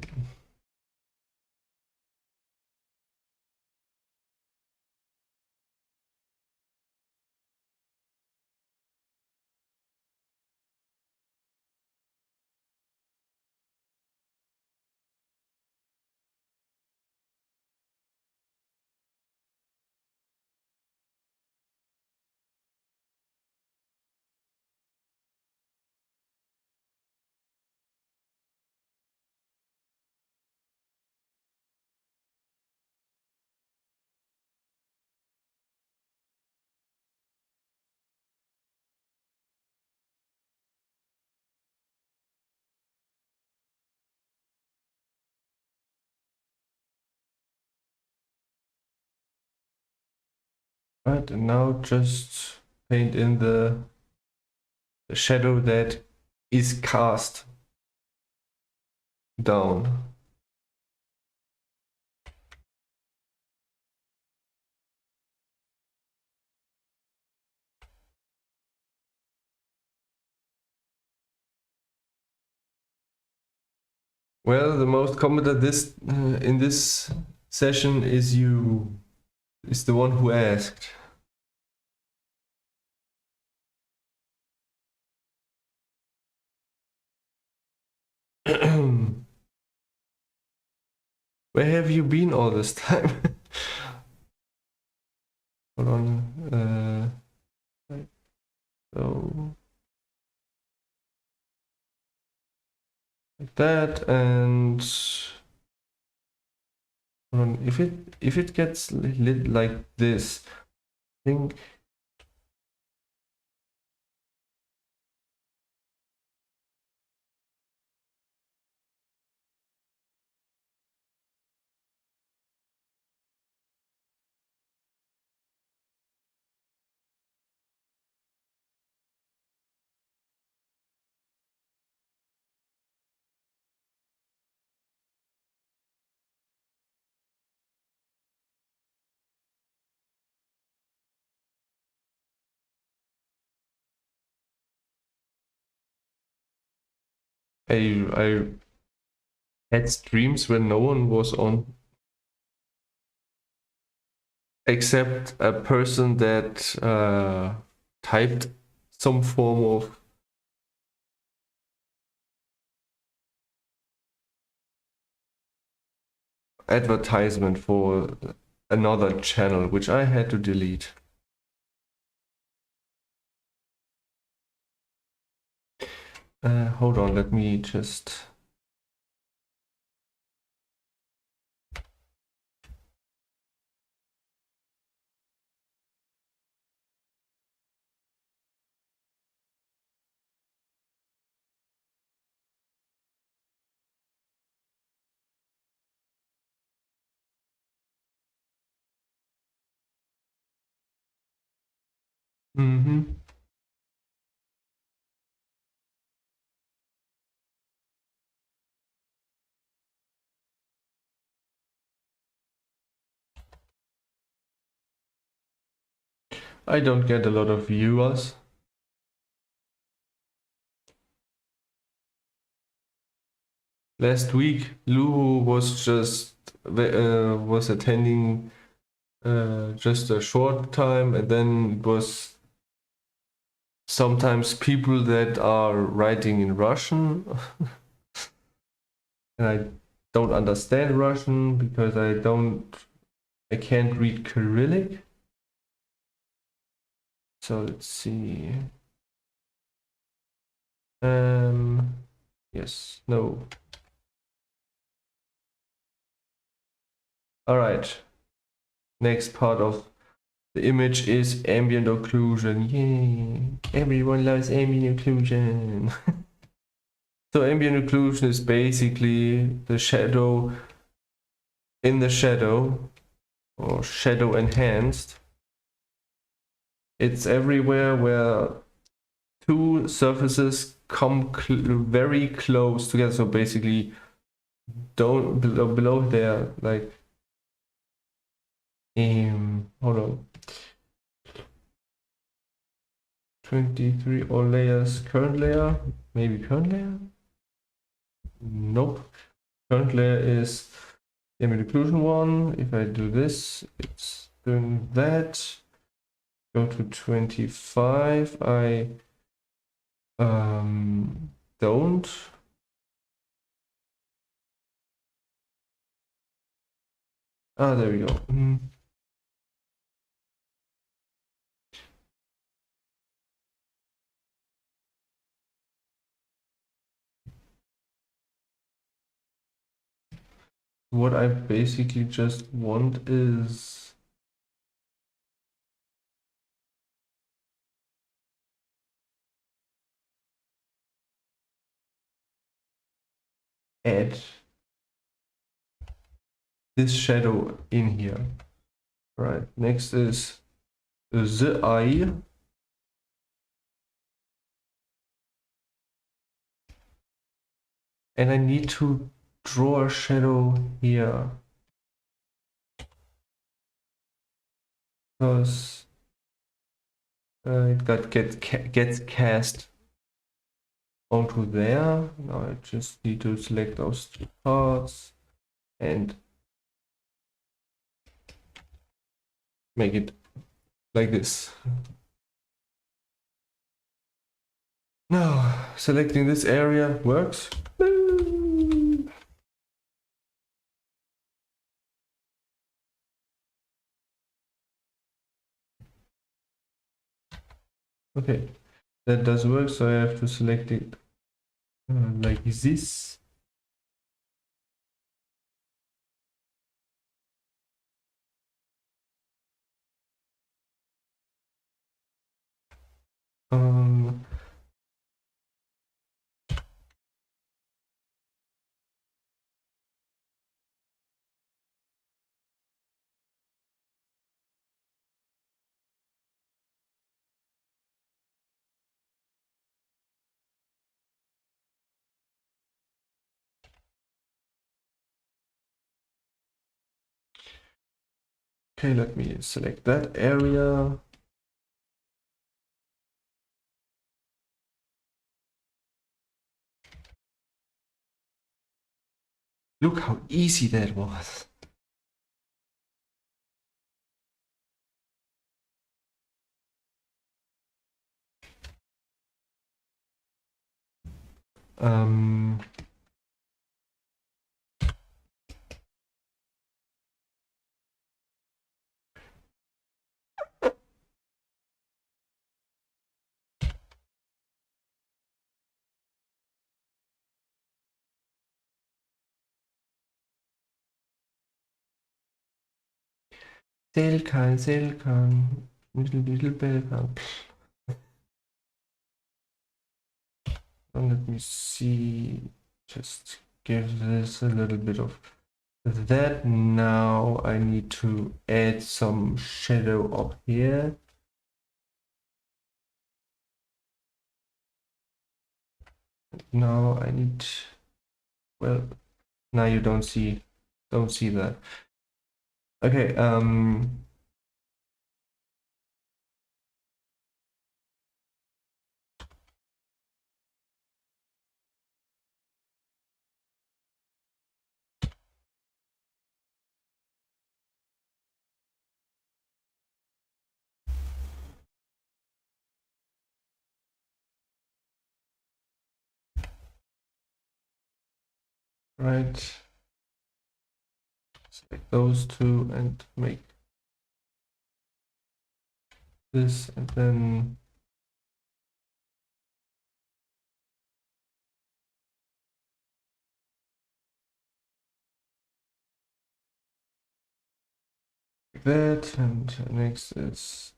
Right, and now just paint in the shadow that is cast down. Well, the most commented this in this session is the one who asked. Where have you been all this time? Hold on. So like that, and If it gets lit like this, I think I had streams where no one was on except a person that typed some form of advertisement for another channel, which I had to delete. Hold on, let me just... Mm-hmm. I don't get a lot of viewers. Last week, Lou was just was attending just a short time, and then it was sometimes people that are writing in Russian, and I don't understand Russian because I can't read Cyrillic. So let's see. Yes, no. All right. Next part of the image is ambient occlusion. Yay! Everyone loves ambient occlusion. So ambient occlusion is basically the shadow in the shadow, or shadow enhanced. It's everywhere where two surfaces come very close together. So basically, don't below there, like hold on. 23 all layers, current layer, maybe current layer? Nope. Current layer is ambient occlusion one. If I do this, it's doing that. Go to 25. I don't. Ah, there we go. What I basically just want is add this shadow in here. Right. Next is the eye. And I need to draw a shadow here. Because it gets cast onto there. Now I just need to select those two parts and make it like this. Now selecting this area works. Okay, that does work, so I have to select it like this. Um, okay, let me select that area. Look how easy that was. Um, Selkan, little Belkan. Let me see. Just give this a little bit of that. Now I need to add some shadow up here. Now I need, well, now you don't see that. Okay, right. Select those two and make this, and then like that, and next is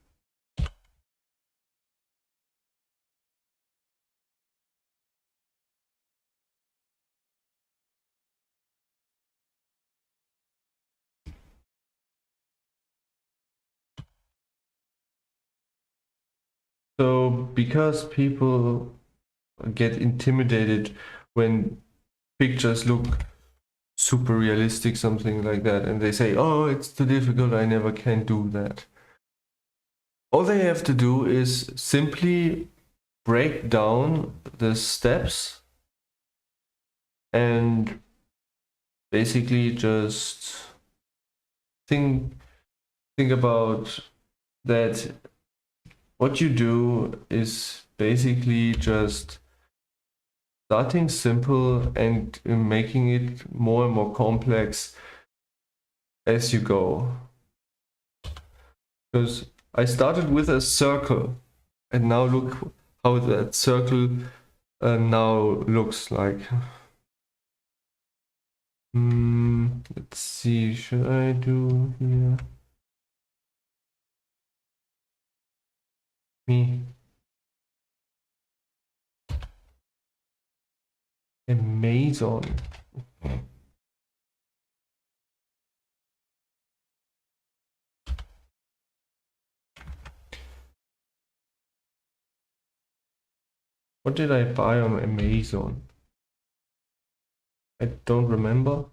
so, because people get intimidated when pictures look super realistic, something like that, and they say, oh, it's too difficult, I never can do that. All they have to do is simply break down the steps and basically just think about that. What you do is basically just starting simple and making it more and more complex as you go. Because I started with a circle, and now look how that circle now looks like. Let's see, should I do here? Me. Amazon. What did I buy on Amazon? I don't remember.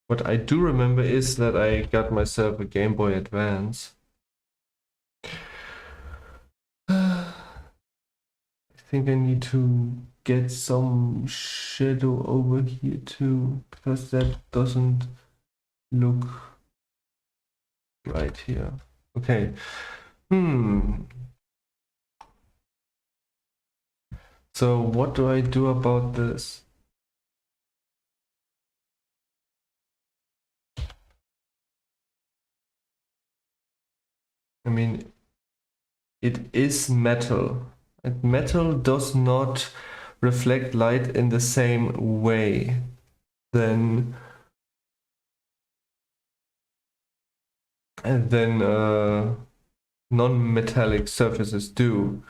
What I do remember is that I got myself a Game Boy Advance. I think I need to get some shadow over here too, because that doesn't look right here. Okay. So what do I do about this? I mean, it is metal, and metal does not reflect light in the same way than non-metallic surfaces do.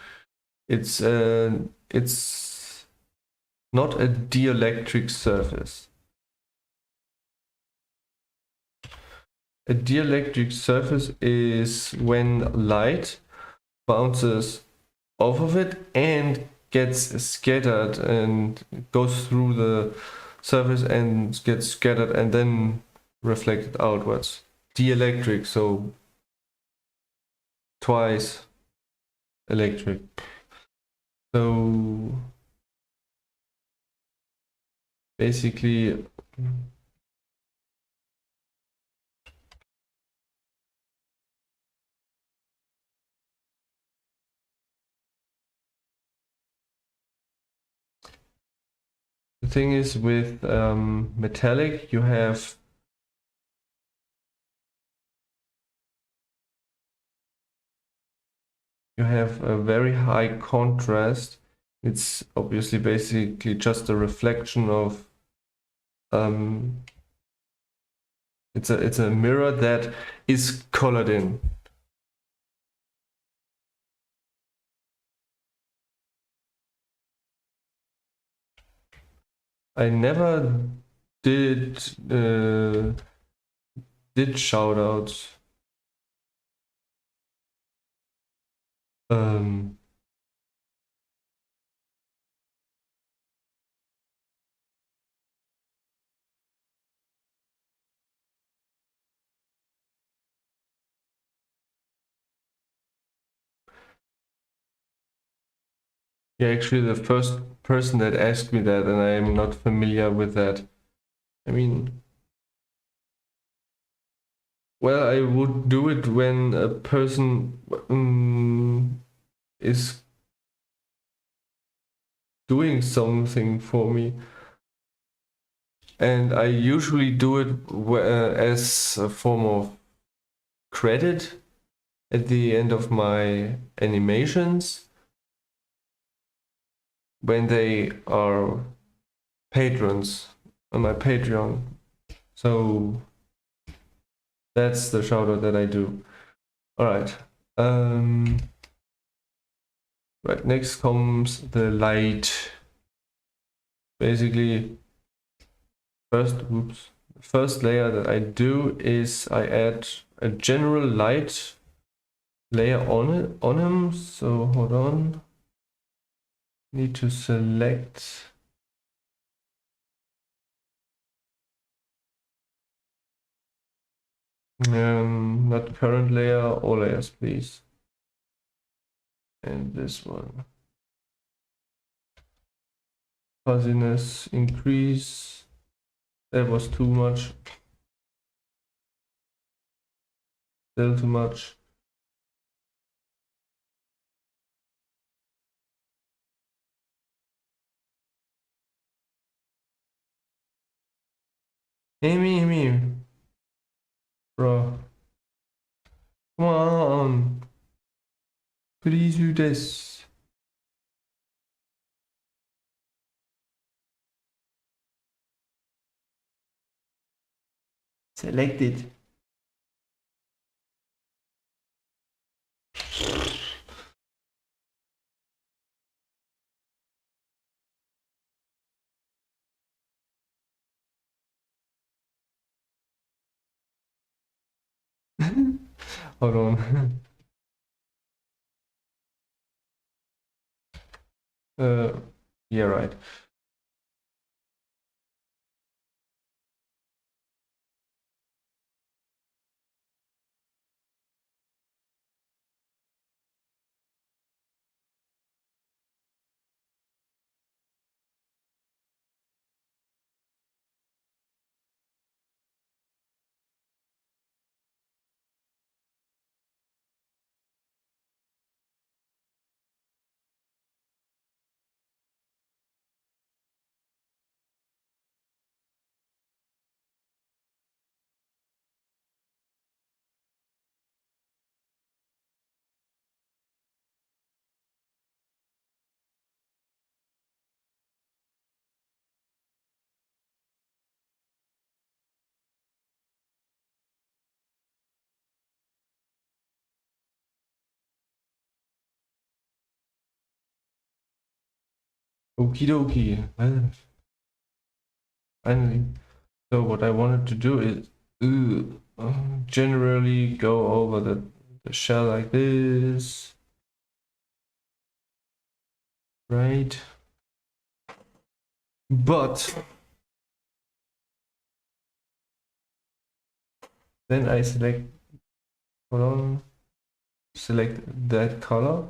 It's not a dielectric surface. A dielectric surface is when light bounces off of it and gets scattered and goes through the surface and gets scattered and then reflected outwards. Dielectric, so twice electric. So basically the thing is with metallic, you have a very high contrast. It's obviously basically just a reflection of it's a mirror that is colored in. I never did shout outs. Yeah, actually the first person that asked me that, and I am not familiar with that. I mean, well, I would do it when a person is doing something for me. And I usually do it as a form of credit at the end of my animations when they are patrons on my Patreon. So that's the shout out that I do. All right. Right, next comes the light. Basically, first layer that I do is I add a general light layer on him. So hold on. Need to select not current layer, all layers please. And this one. Fuzziness increase. That was too much. Still too much. Amy. Bro. Come on. Please do this. Select it. Hold on. Yeah, right. Okie dokie. Well, finally. So what I wanted to do is generally go over the shell like this. Right. But then I hold on, select that color.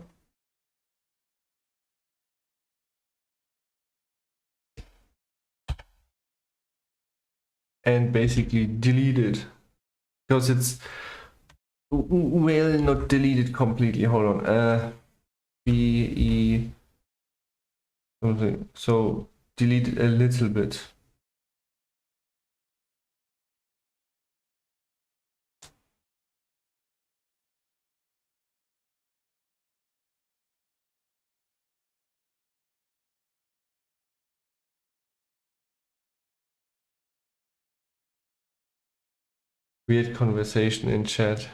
And basically delete it. Because it's, well, not deleted completely. Hold on. B-E something. So delete it a little bit. Weird conversation in chat.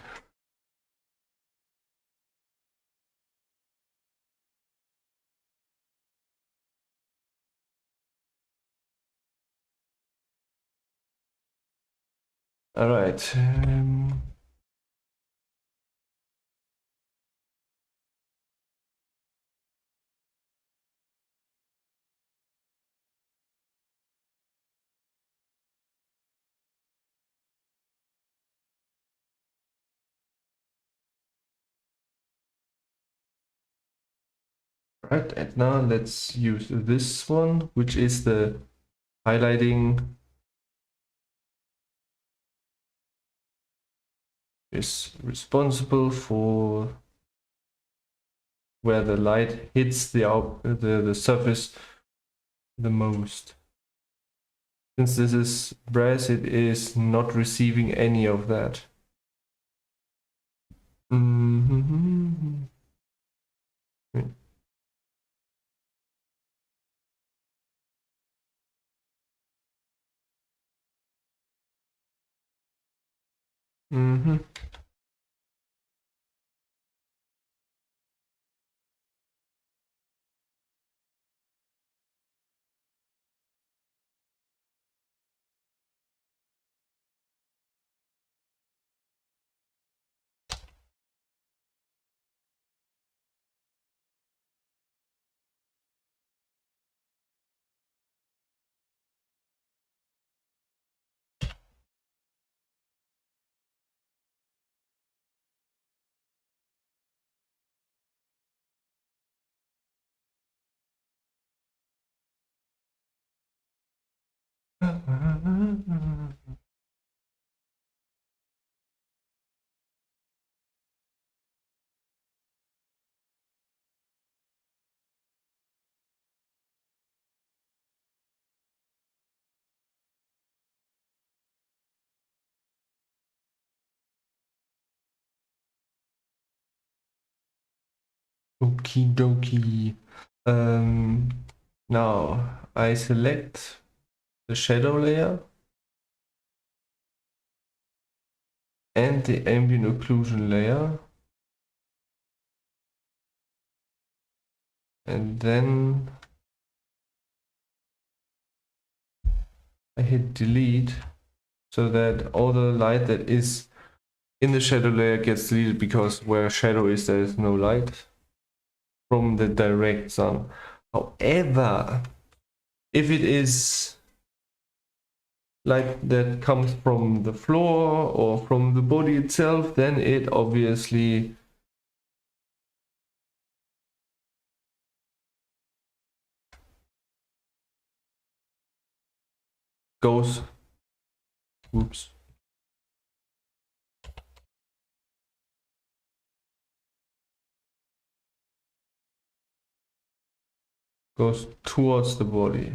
All right. Right, and now let's use this one, which is the highlighting is responsible for where the light hits the surface the most. Since this is brass, it is not receiving any of that. Mm-hmm. Mm-hmm. Okie dokie. Now I select the shadow layer and the ambient occlusion layer, and then I hit delete so that all the light that is in the shadow layer gets deleted, because where shadow is there is no light from the direct sun. However, if it is light that comes from the floor or from the body itself, then it obviously goes, oops, goes towards the body.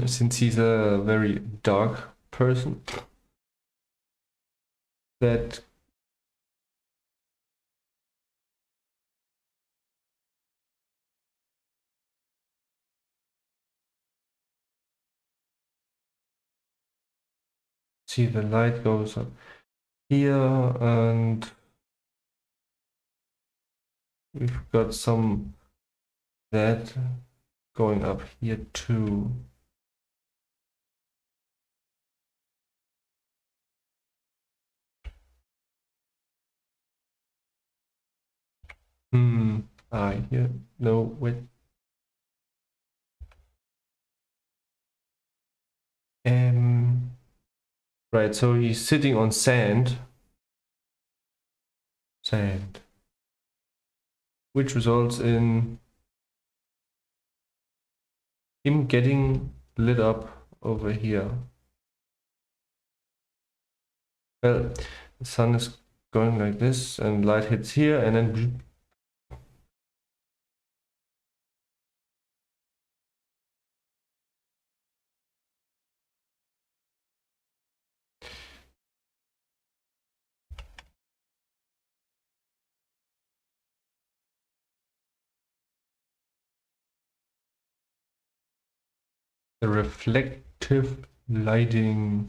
Since he's a very dark person, that see the light goes up here, and we've got some that going up here too. Here, no, wait. Right, so he's sitting on sand, which results in him getting lit up over here. Well, the sun is going like this, and light hits here, and then the reflective lighting.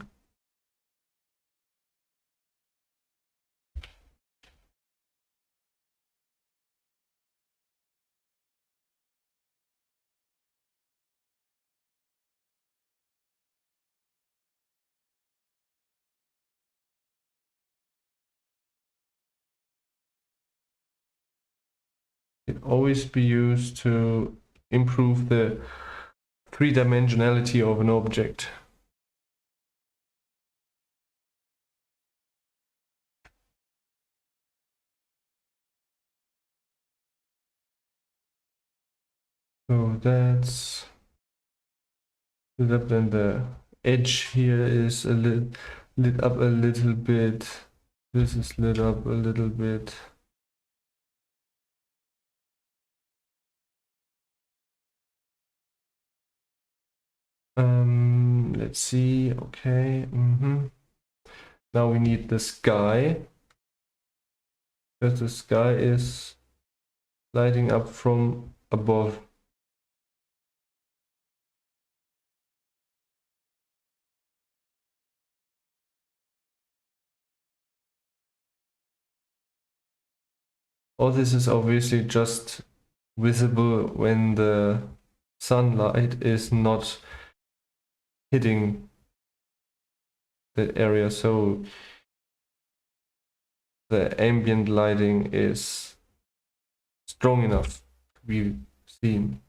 Can always be used to improve the three-dimensionality of an object. So that's lit up, then the edge here is lit up a little bit. This is lit up a little bit. Let's see. Okay. Now we need the sky, because the sky is lighting up from above. All this is obviously just visible when the sunlight is not hitting the area, so the ambient lighting is strong enough to be seen.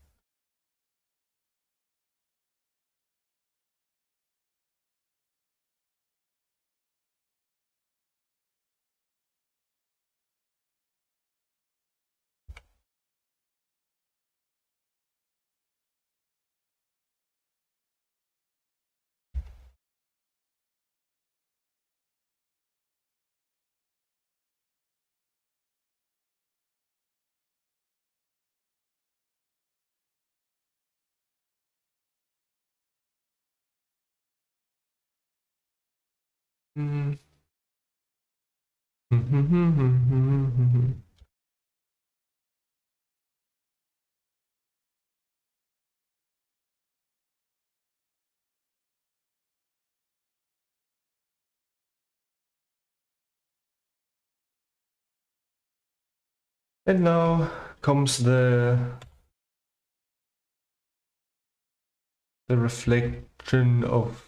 Mm. And now comes the reflection of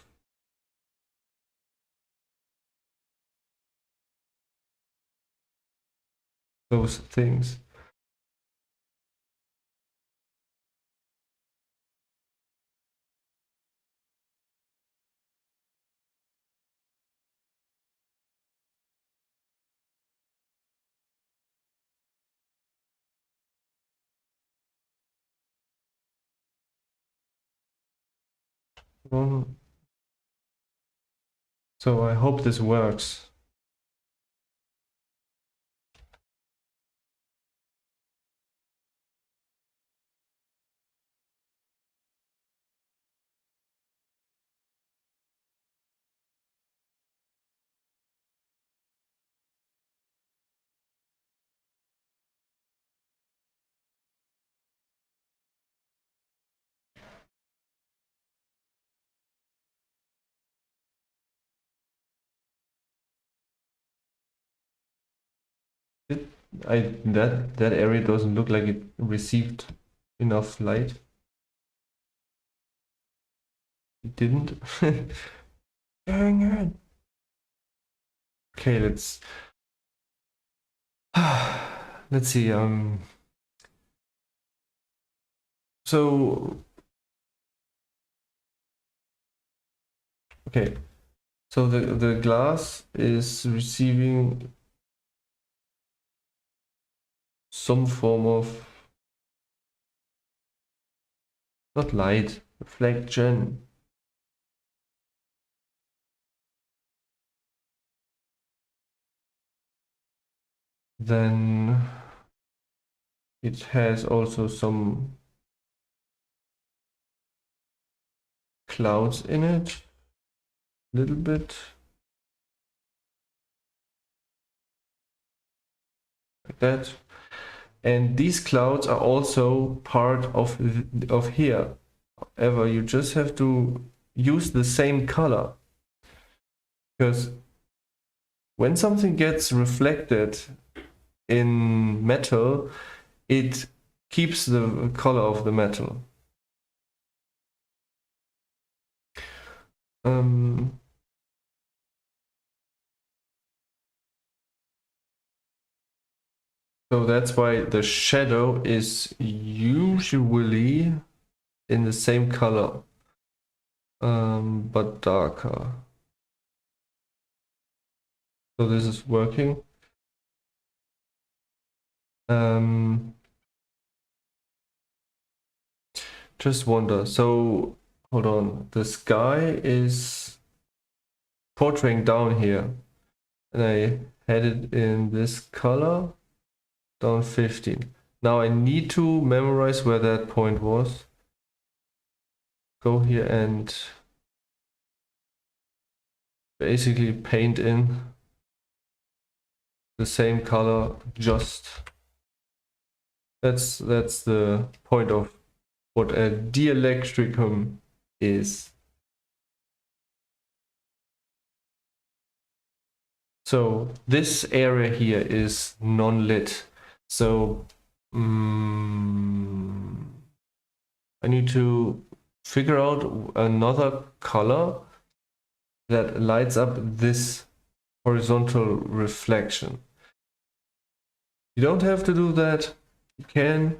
those things. So I hope this works. that area doesn't look like it received enough light. It didn't. Dang it. Okay, let's see. So okay, so the glass is receiving some form of, not light, reflection. Then it has also some clouds in it, a little bit like that. And these clouds are also part of here. However, you just have to use the same color, because when something gets reflected in metal, it keeps the color of the metal. So that's why the shadow is usually in the same color, but darker. So this is working. Just wonder, so hold on, the sky is portraying down here, and I had it in this color, down 15. Now I need to memorize where that point was. Go here and basically paint in the same color, just that's the point of what a dielectricum is. So this area here is non-lit. So I need to figure out another color that lights up this horizontal reflection. You don't have to do that. You can.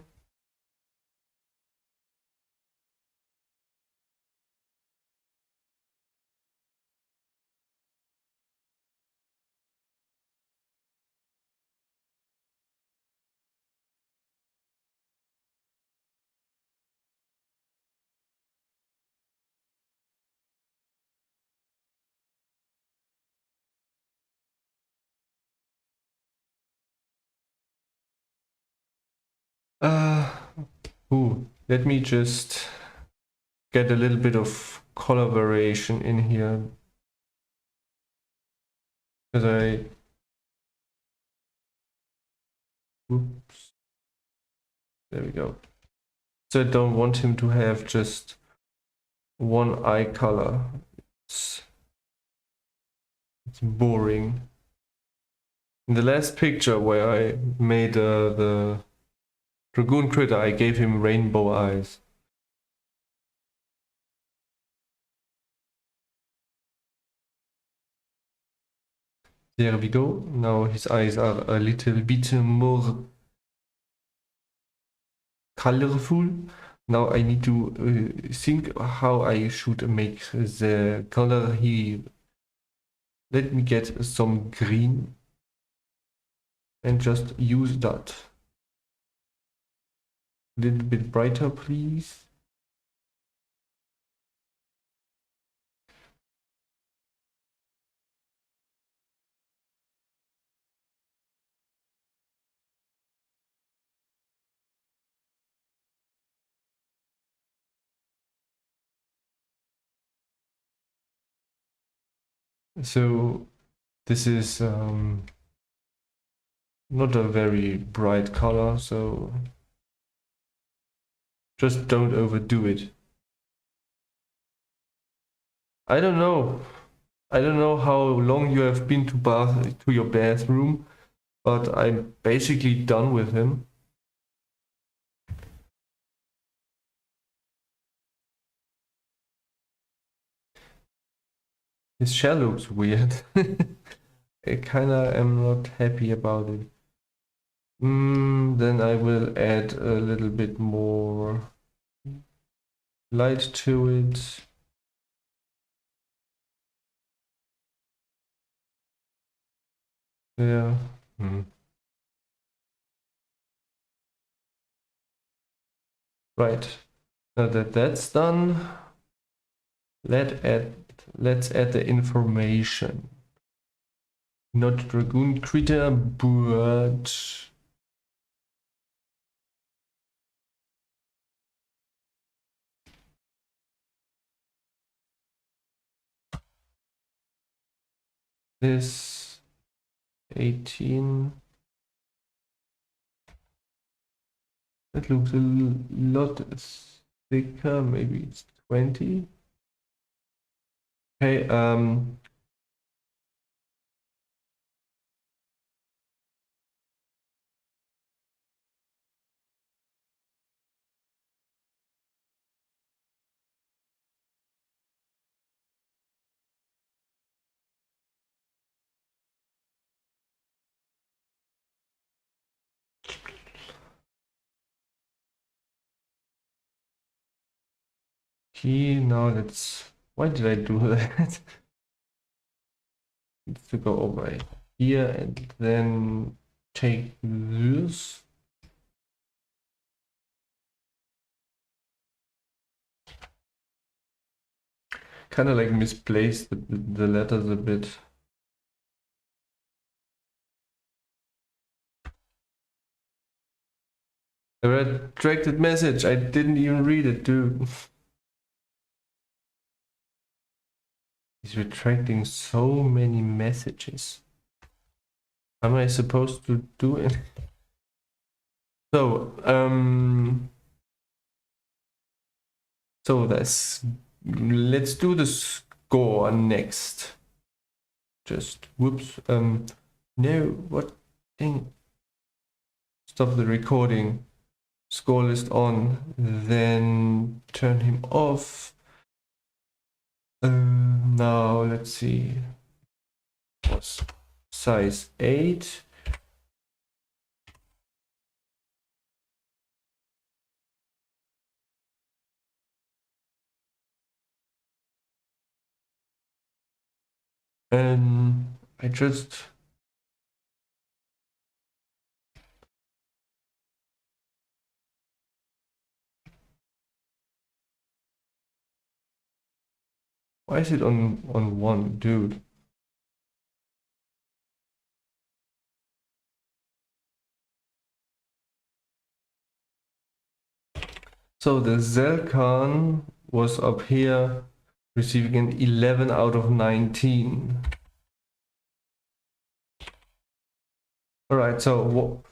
Let me just get a little bit of color variation in here, because oops, there we go. So I don't want him to have just one eye color. It's boring. In the last picture where I made the Dragoon critter, I gave him rainbow eyes. There we go. Now his eyes are a little bit more colorful. Now I need to think how I should make the color here. Let me get some green and just use that. A little bit brighter, please. So this is not a very bright color, so just don't overdo it. I don't know. I don't know how long you have been to your bathroom, but I'm basically done with him. His shell looks weird. I kinda am not happy about it. Then I will add a little bit more light to it. Yeah. Right. Now that that's done, let's add the information. Not dragoon critter, but this 18. That looks a lot thicker. Maybe it's 20. Okay. Now let's. Why did I do that? It's to go over here and then take this. Kind of like misplaced the letters a bit. A retracted message. I didn't even read it, dude. He's retracting so many messages. Am I supposed to do it? So, let's do the score next. Just whoops. No, what thing? Stop the recording. Score list on, then turn him off. Now let's see. What's size 8? And I just why is it on 1, dude? So the Zelkan was up here receiving an 11 out of 19. All right, so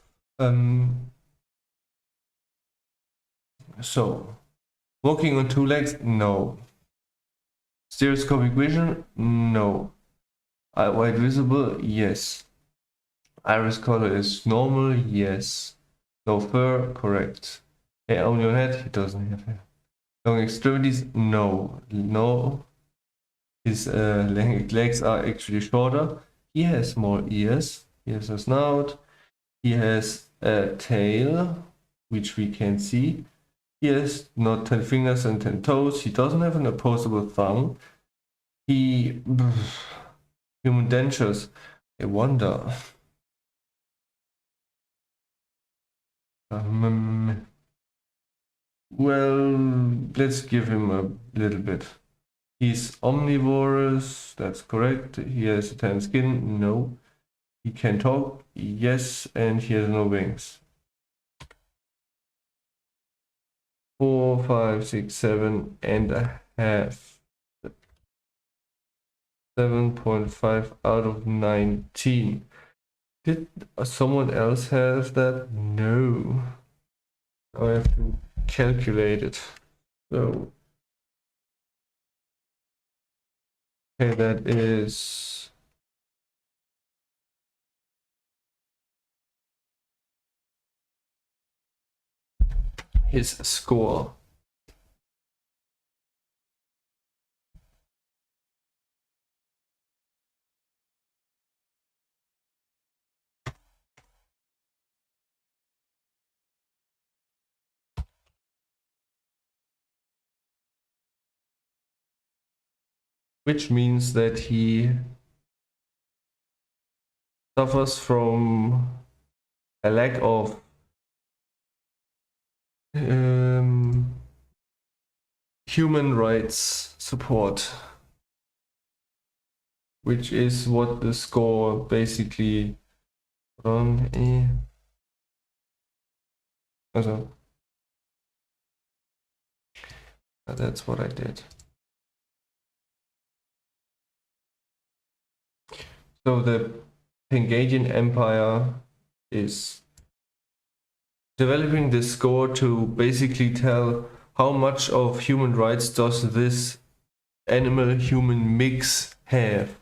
walking on 2 legs, no. Stereoscopic vision, no. Eye wide visible, yes. Iris color is normal, yes. No fur, correct. Hair on your head, he doesn't have hair. Long extremities, no. No. His legs are actually shorter. He has more ears. He has a snout. He has a tail, which we can see. He has not 10 fingers and 10 toes. He doesn't have an opposable thumb. Human dentures. I wonder. Well, let's give him a little bit. He's omnivorous, that's correct. He has a tan skin, no. He can talk, yes, and he has no wings. 4, 5, 6, 7.5. 7.5 out of 19. Did someone else have that? No. I have to calculate it. So, okay, that is his score. Which means that he suffers from a lack of human rights support, which is what the score basically also, that's what I did. So the Pangasian Empire is developing this score to basically tell how much of human rights does this animal-human mix have.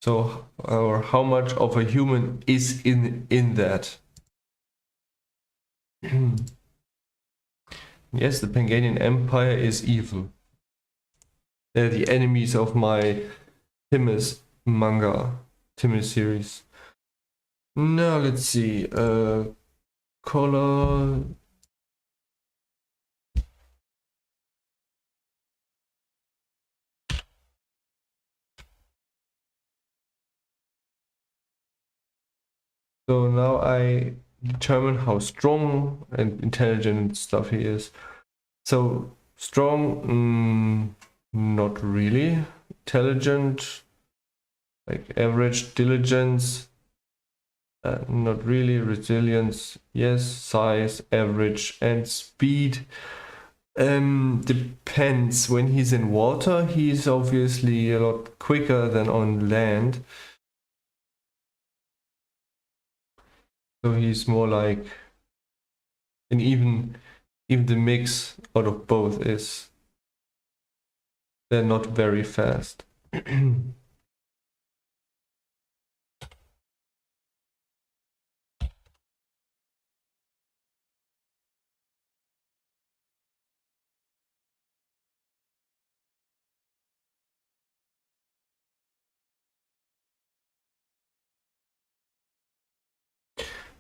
So, or how much of a human is in that. Yes, the Pangasian Empire is evil. They're the enemies of my Timus manga, Timus series. Now let's see, color. So now I determine how strong and intelligent and stuff he is. So strong, not really. Intelligent, like average. Diligence, not really. Resilience, yes. Size, average. And speed depends. When he's in water, he's obviously a lot quicker than on land. So he's more like, and even the mix out of both is, they're not very fast.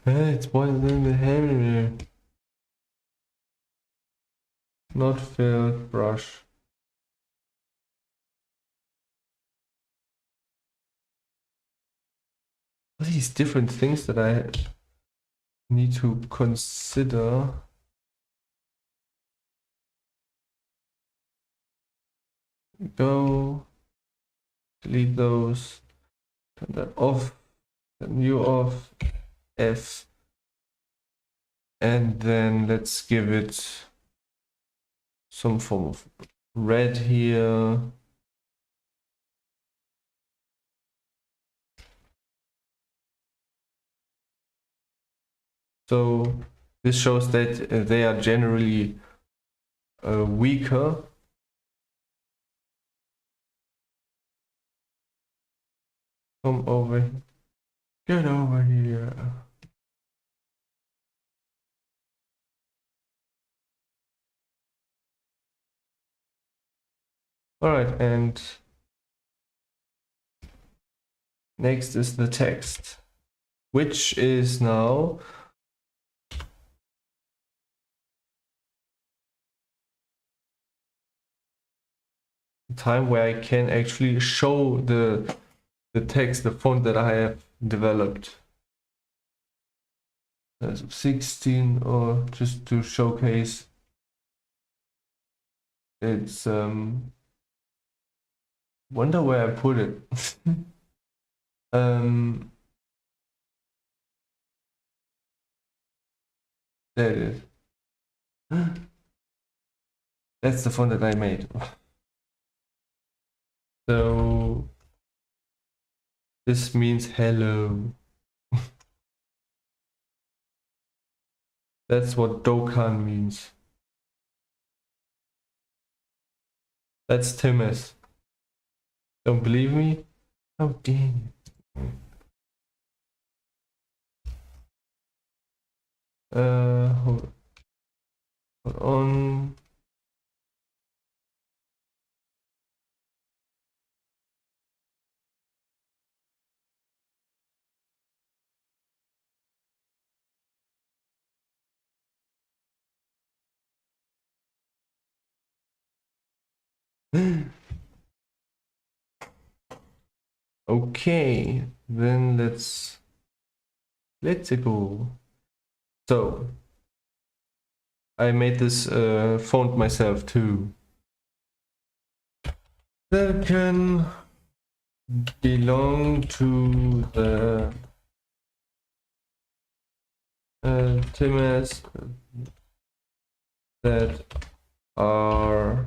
It's more than the hammer. Not filled brush. All these different things that I need to consider. Go, delete those, turn that off, turn new off, F, and then let's give it some form of red here. So this shows that they are generally weaker. Come over, get over here. All right, and next is the text, which is now the time where I can actually show the text, the font that I have developed. 16, or just to showcase. It's wonder where I put it. There it is. That's the font that I made. So this means hello. That's what Dokkan means. That's Timus. Don't believe me? Oh, dang it. hold on. Okay, then let's go. So I made this font myself too. That can belong to the themes that are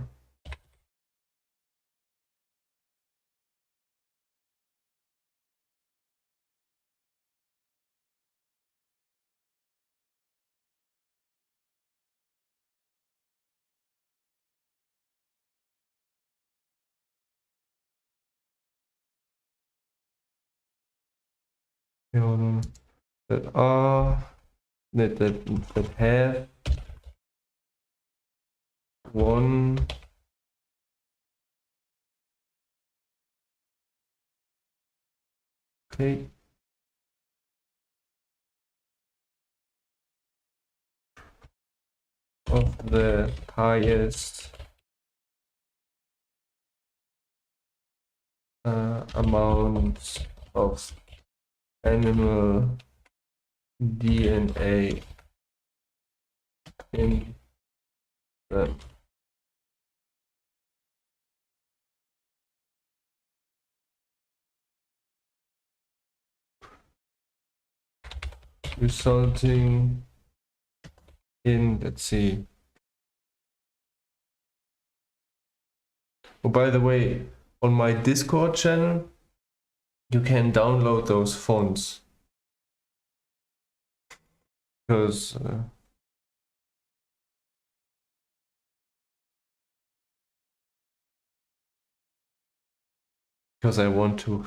that are that have one okay of the highest amounts of animal DNA in them. Resulting in, let's see. Oh, by the way, on my Discord channel, you can download those fonts. Because I want to.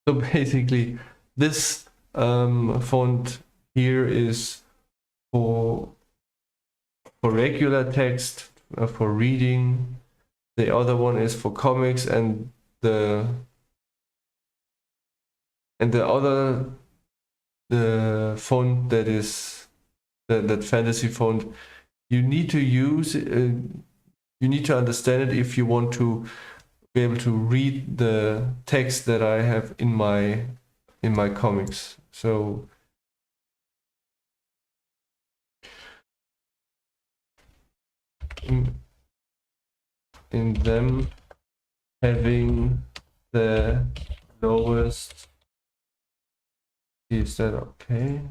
So basically, this font here is for regular text, for reading. The other one is for comics, and the font that is that fantasy font, you need to use. You need to understand it if you want to be able to read the text that I have in my comics. So in them having the lowest, is that okay?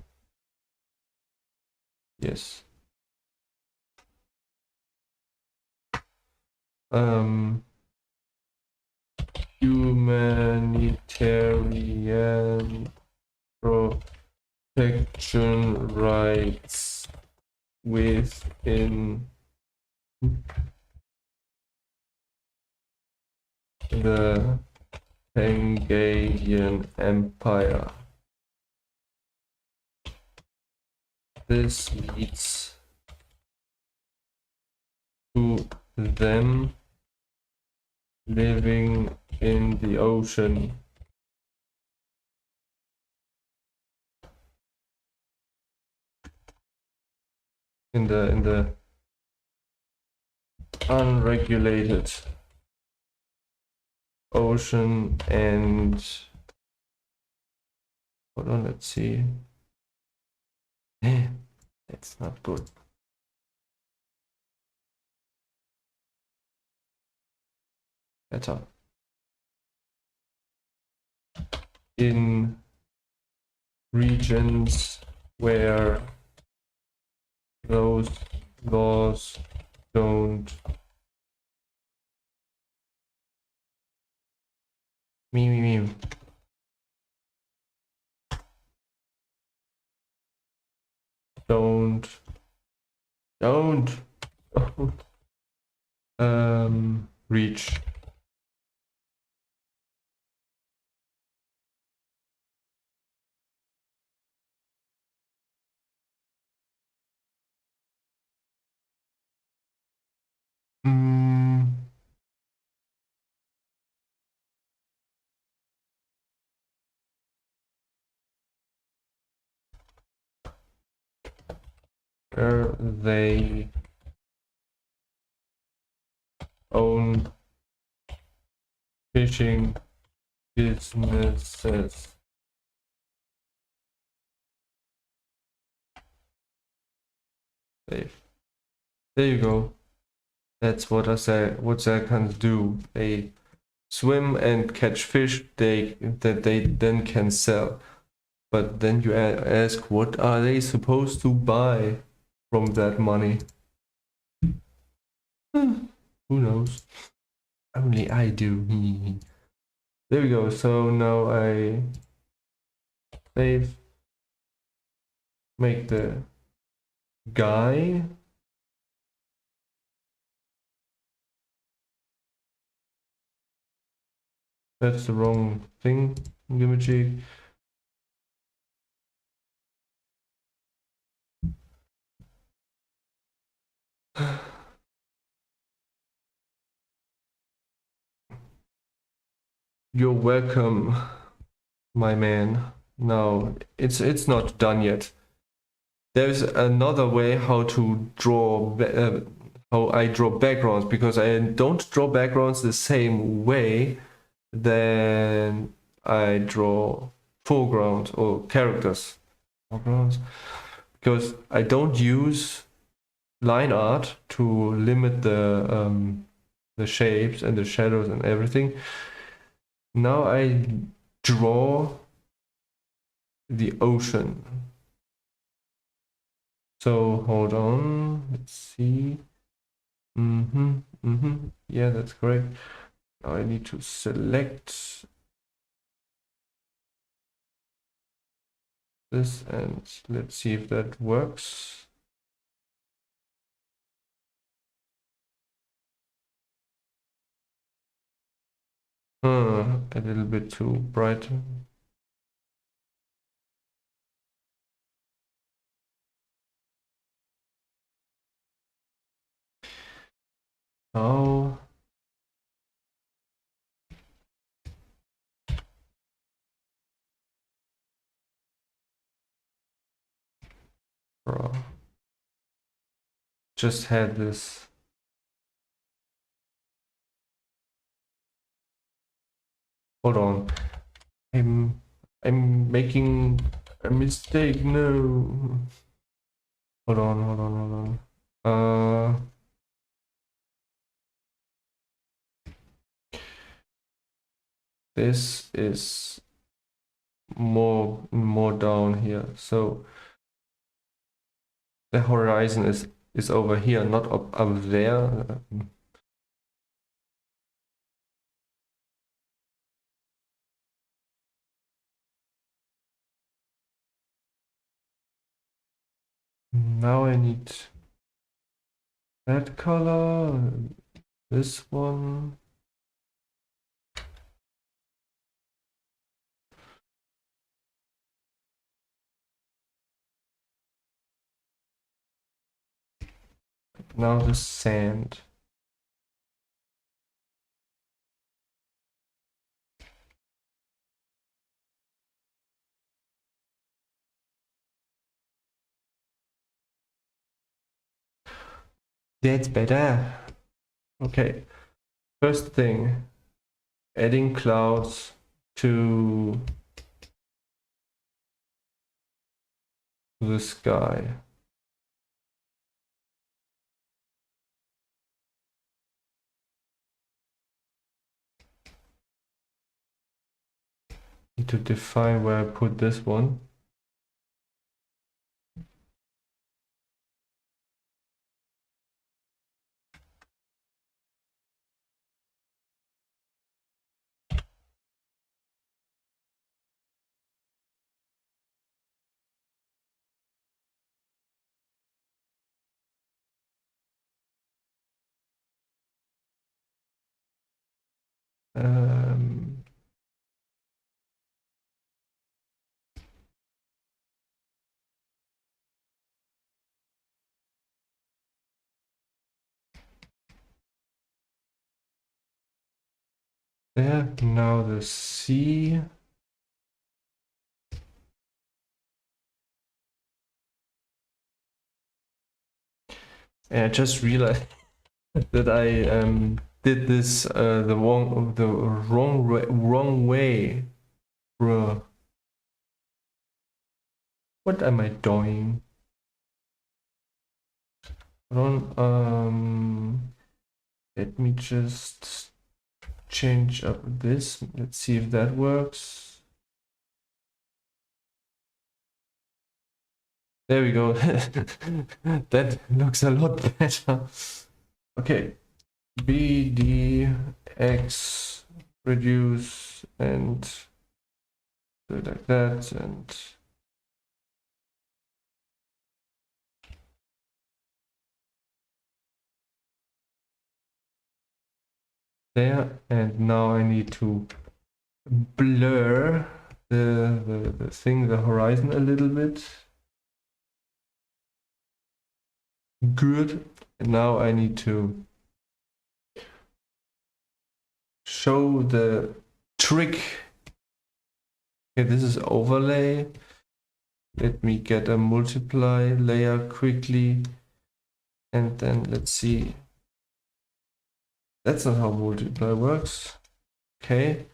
Yes. Humanitarian protection rights within the Hungarian Empire. This leads to them living in the ocean. In the unregulated ocean, and hold on, let's see. That's not good. Better. In regions where those laws don't don't reach where they own fishing businesses. There you go. That's what they can do. They swim and catch fish that they then can sell. But then you ask, what are they supposed to buy from that money? Who knows? Only I do. There we go. So now I save, make the guy. That's the wrong thing. Gimmick. You're welcome, my man. No, it's not done yet. There's another way how to draw, how I draw backgrounds, because I don't draw backgrounds the same way then I draw foreground or characters. Foregrounds. Because I don't use line art to limit the shapes and the shadows and everything. Now I draw the ocean. So hold on, let's see. Yeah, that's correct. Now I need to select this and let's see if that works. A little bit too bright. Oh. Bro. Just had this. Hold on. I'm making a mistake. No. Hold on. This is more down here. So the horizon is over here, not up there. Now I need that color, this one. Now the sand. That's better. Okay. First thing, adding clouds to the sky. Need to define where I put this one. Um, there, now the sea. And I just realized that I did this the wrong way, bro. What am I doing? Hold on, let me just change up this. Let's see if that works. There we go. That looks a lot better. Okay, BDX reduce and do it like that, and there. And now I need to blur the thing, the horizon a little bit. Good. And now I need to show the trick. Okay, this is overlay. Let me get a multiply layer quickly. And then let's see. That's not how multiply works. Okay.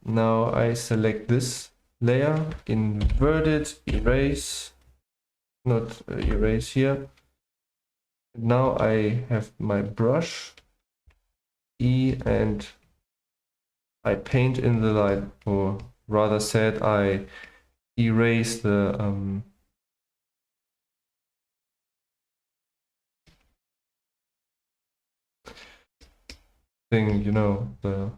Now I select this layer, invert it, erase, not erase here. Now I have my brush, E, and I paint in the line, or rather said, I erase the thing, you know, the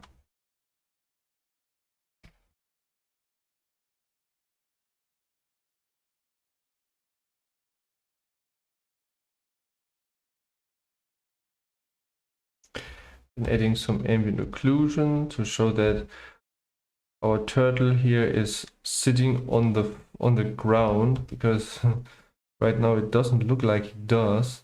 and adding some ambient occlusion to show that our turtle here is sitting on the ground, because right now it doesn't look like it does.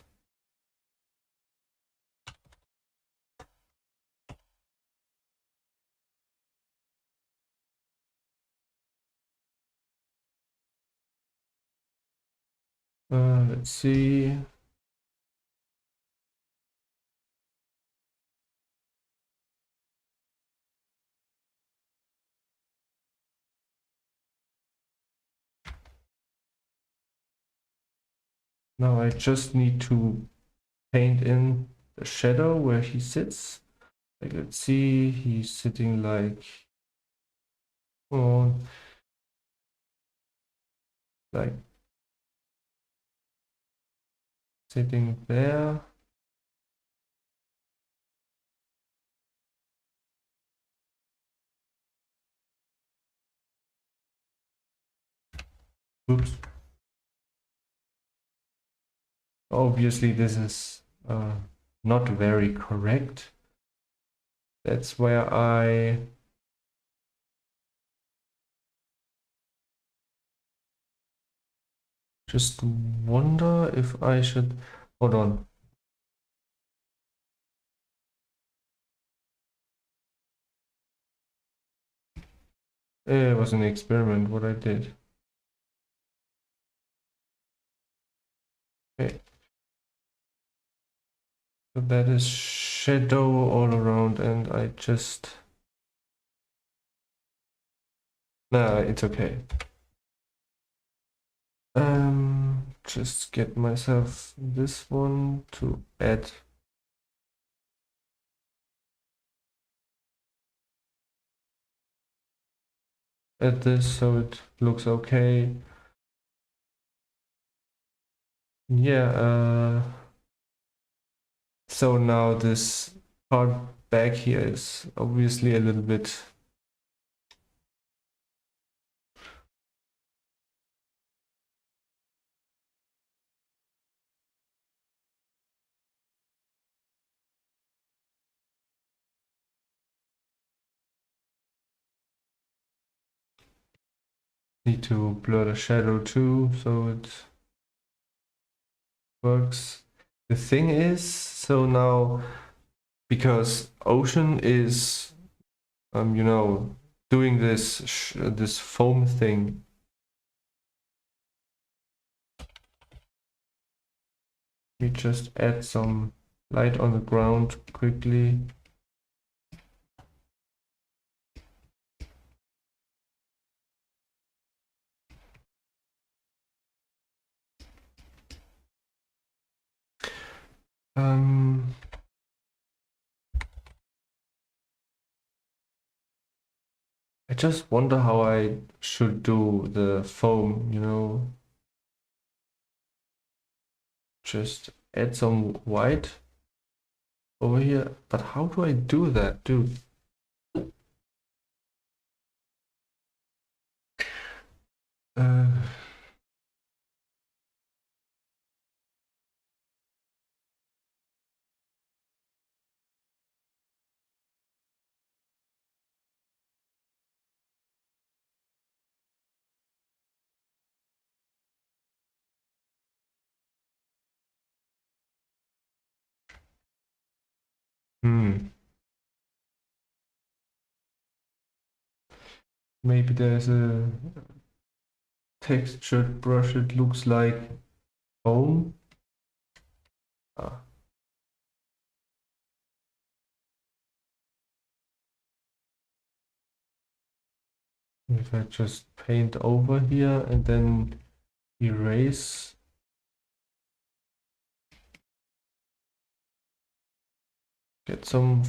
Let's see. Now I just need to paint in the shadow where he sits. Like, let's see, he's sitting like, oh, like sitting there. Oops. Obviously, this is not very correct. That's where I just wonder if I should, hold on. It was an experiment what I did. Okay. So that is shadow all around, and I just, nah, it's okay. Just get myself this one to add. Add this so it looks okay. Yeah, so now this part back here is obviously a little bit need to blur the shadow too so it works. The thing is, so now because Ocean is you know, doing this foam thing, me just add some light on the ground quickly. I just wonder how I should do the foam, you know. Just add some white over here. But how do I do that, dude? Uh, Maybe there's a textured brush. It looks like foam. Ah. If I just paint over here and then erase. Get some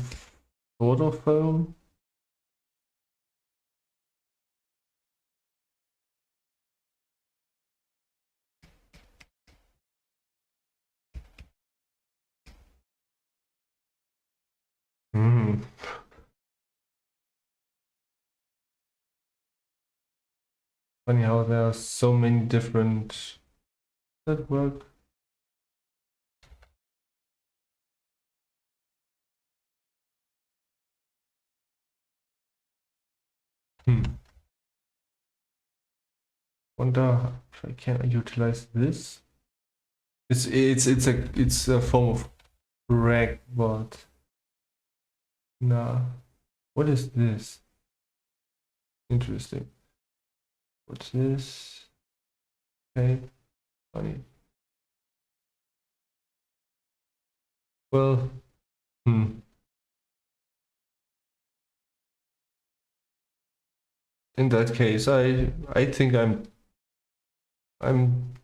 photo foam. Funny how there are so many different that work. Wonder if I can utilize this. It's a form of rag, but nah. What is this? Interesting. What's this? Okay, funny. Well, in that case, I think I'm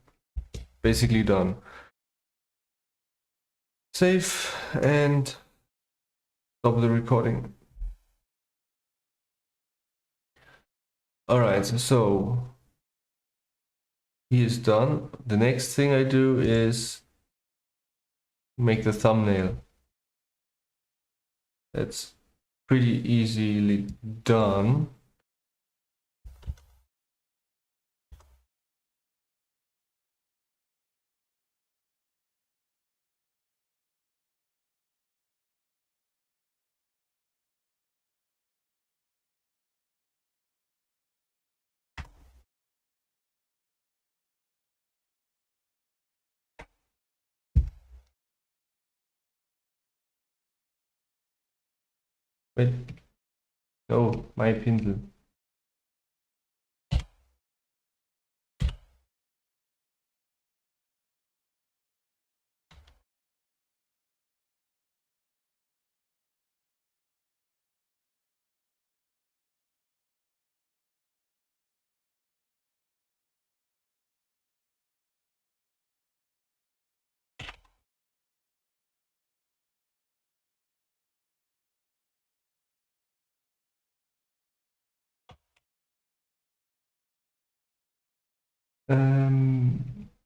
basically done. Save and stop the recording. Alright, so he is done. The next thing I do is make the thumbnail. That's pretty easily done. Wait, no, my pencil.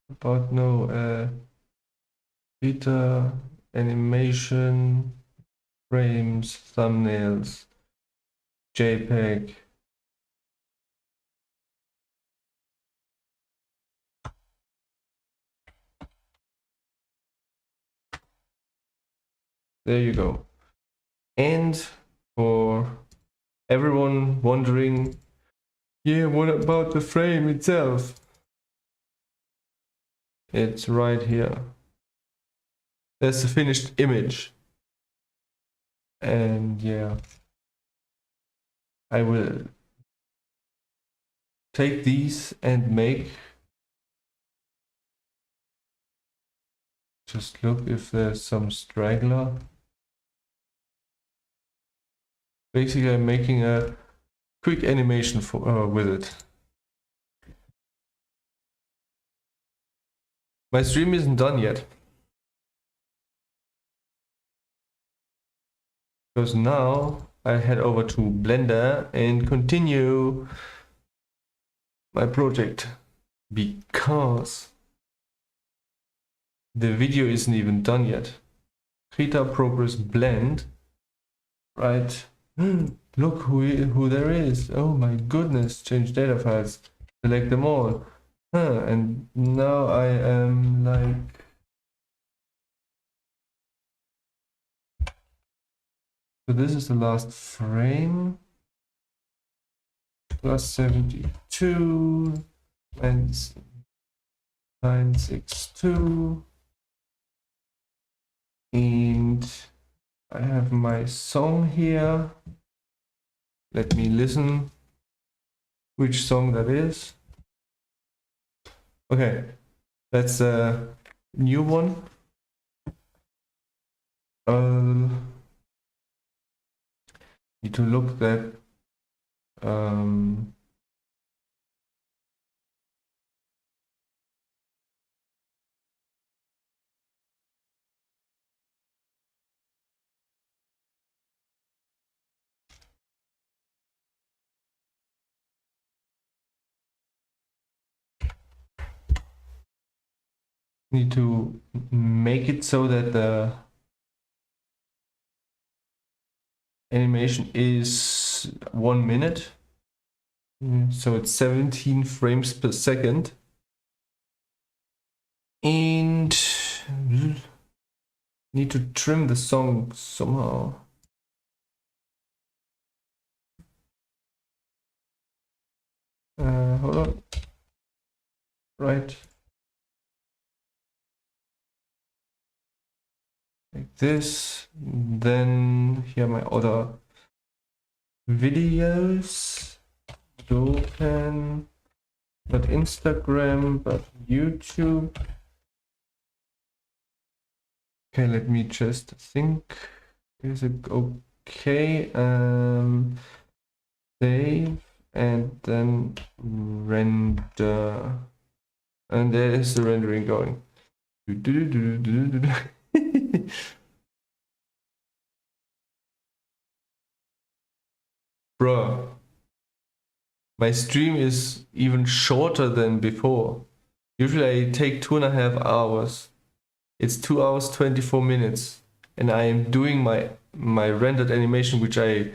About no Twitter, animation, frames, thumbnails, JPEG. There you go. And for everyone wondering, yeah, what about the frame itself? It's right here. There's the finished image. And yeah, I will take these and make just look if there's some straggler. Basically, I'm making a quick animation for with it. My stream isn't done yet. Because now I head over to Blender and continue my project. Because the video isn't even done yet. Krita Progress Blend. Right. Look who there is. Oh my goodness. Change data files. Select them all. And now I am like... So this is the last frame. Plus 72. And 962. And I have my song here. Let me listen which song that is. Okay, that's a new one. Need to look that need to make it so that the animation is 1 minute. So it's 17 frames per second. And need to trim the song somehow. Hold on. Right. Like this. Then here are my other videos. Open, not Instagram, but YouTube. Okay, let me just think. Is it okay? Save and then render. And there is the rendering going. Bruh. My stream is even shorter than before. Usually I take 2.5 hours. It's 2 hours 24 minutes. And I am doing my rendered animation, which I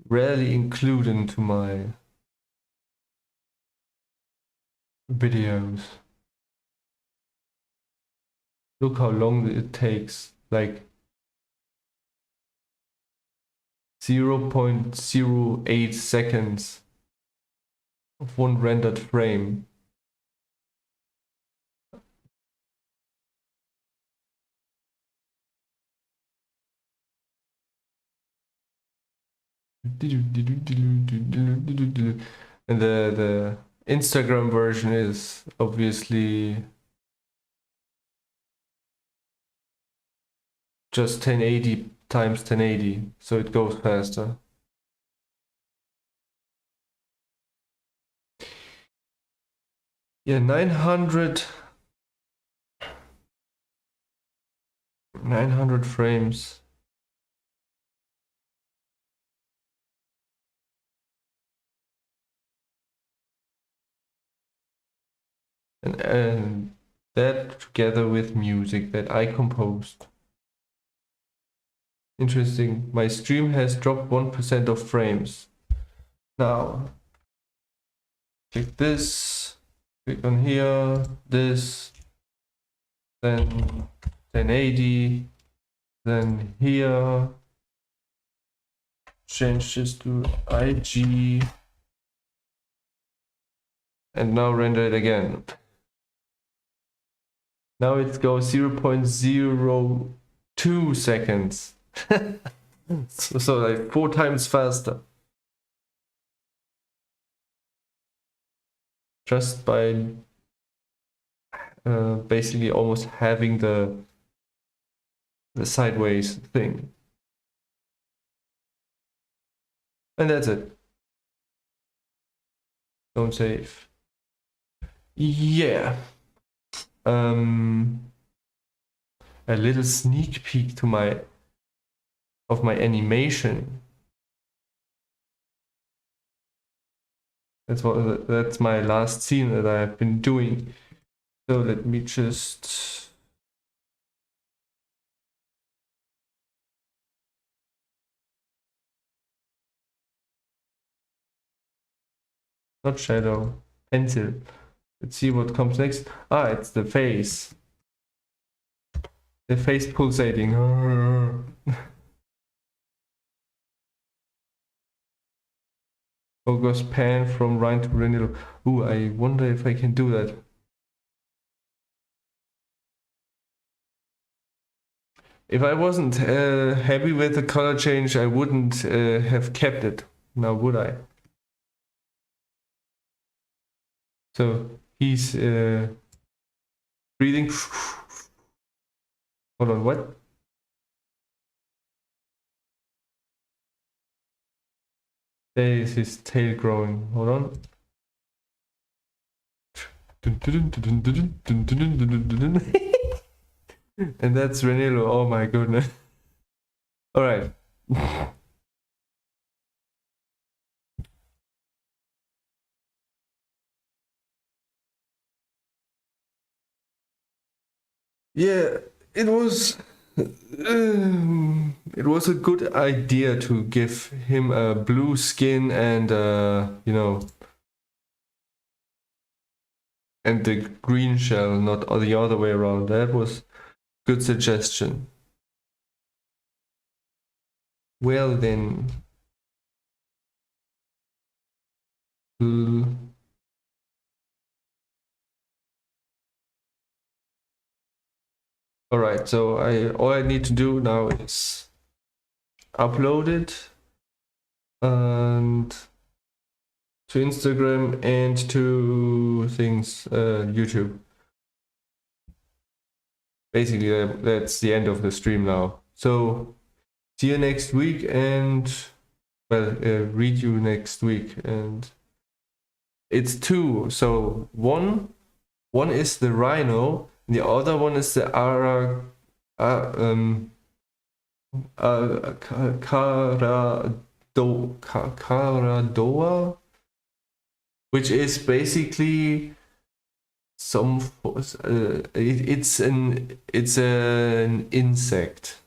rarely include into my videos. Look how long it takes. Like 0.08 seconds of one rendered frame. And the Instagram version is obviously just 1080 times 1080, so it goes faster. Yeah, 900 frames. And that together with music that I composed. Interesting. My stream has dropped 1% of frames. Now, click this, click on here, this, then 1080, then here, change this to IG, and now render it again. Now it goes 0.02 seconds. so like 4 times faster. Just by basically almost having the the sideways thing. And that's it. Don't save. Yeah. A little sneak peek to my animation. That's my last scene that I've been doing. So let me just not shadow, pencil. Let's see what comes next. Ah, it's the face. The face pulsating. Focus pan from Rhine to Renil. Ooh, I wonder if I can do that. If I wasn't happy with the color change, I wouldn't have kept it. Now would I? So he's breathing. Hold on, what? There is his tail growing. Hold on. And that's Renilo. Oh my goodness. All right. Yeah, it was a good idea to give him a blue skin and you know, and the green shell, not the other way around. That was good suggestion. Well then. All right, so all I need to do now is upload it and to Instagram and to things YouTube. Basically, that's the end of the stream now. So see you next week, and well, read you next week. And it's two. So one is the rhino, and the other one is the Caradoa, which is basically some it's an insect.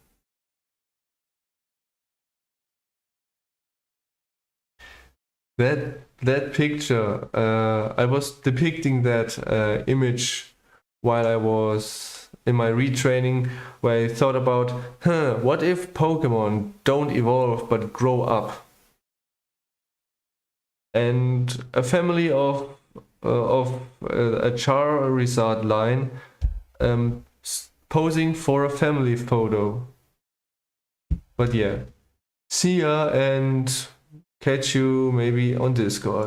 That picture, I was depicting that image while I was in my retraining, where I thought about, what if Pokemon don't evolve but grow up? And a family of a Charizard line posing for a family photo. But yeah, see ya and catch you maybe on Discord.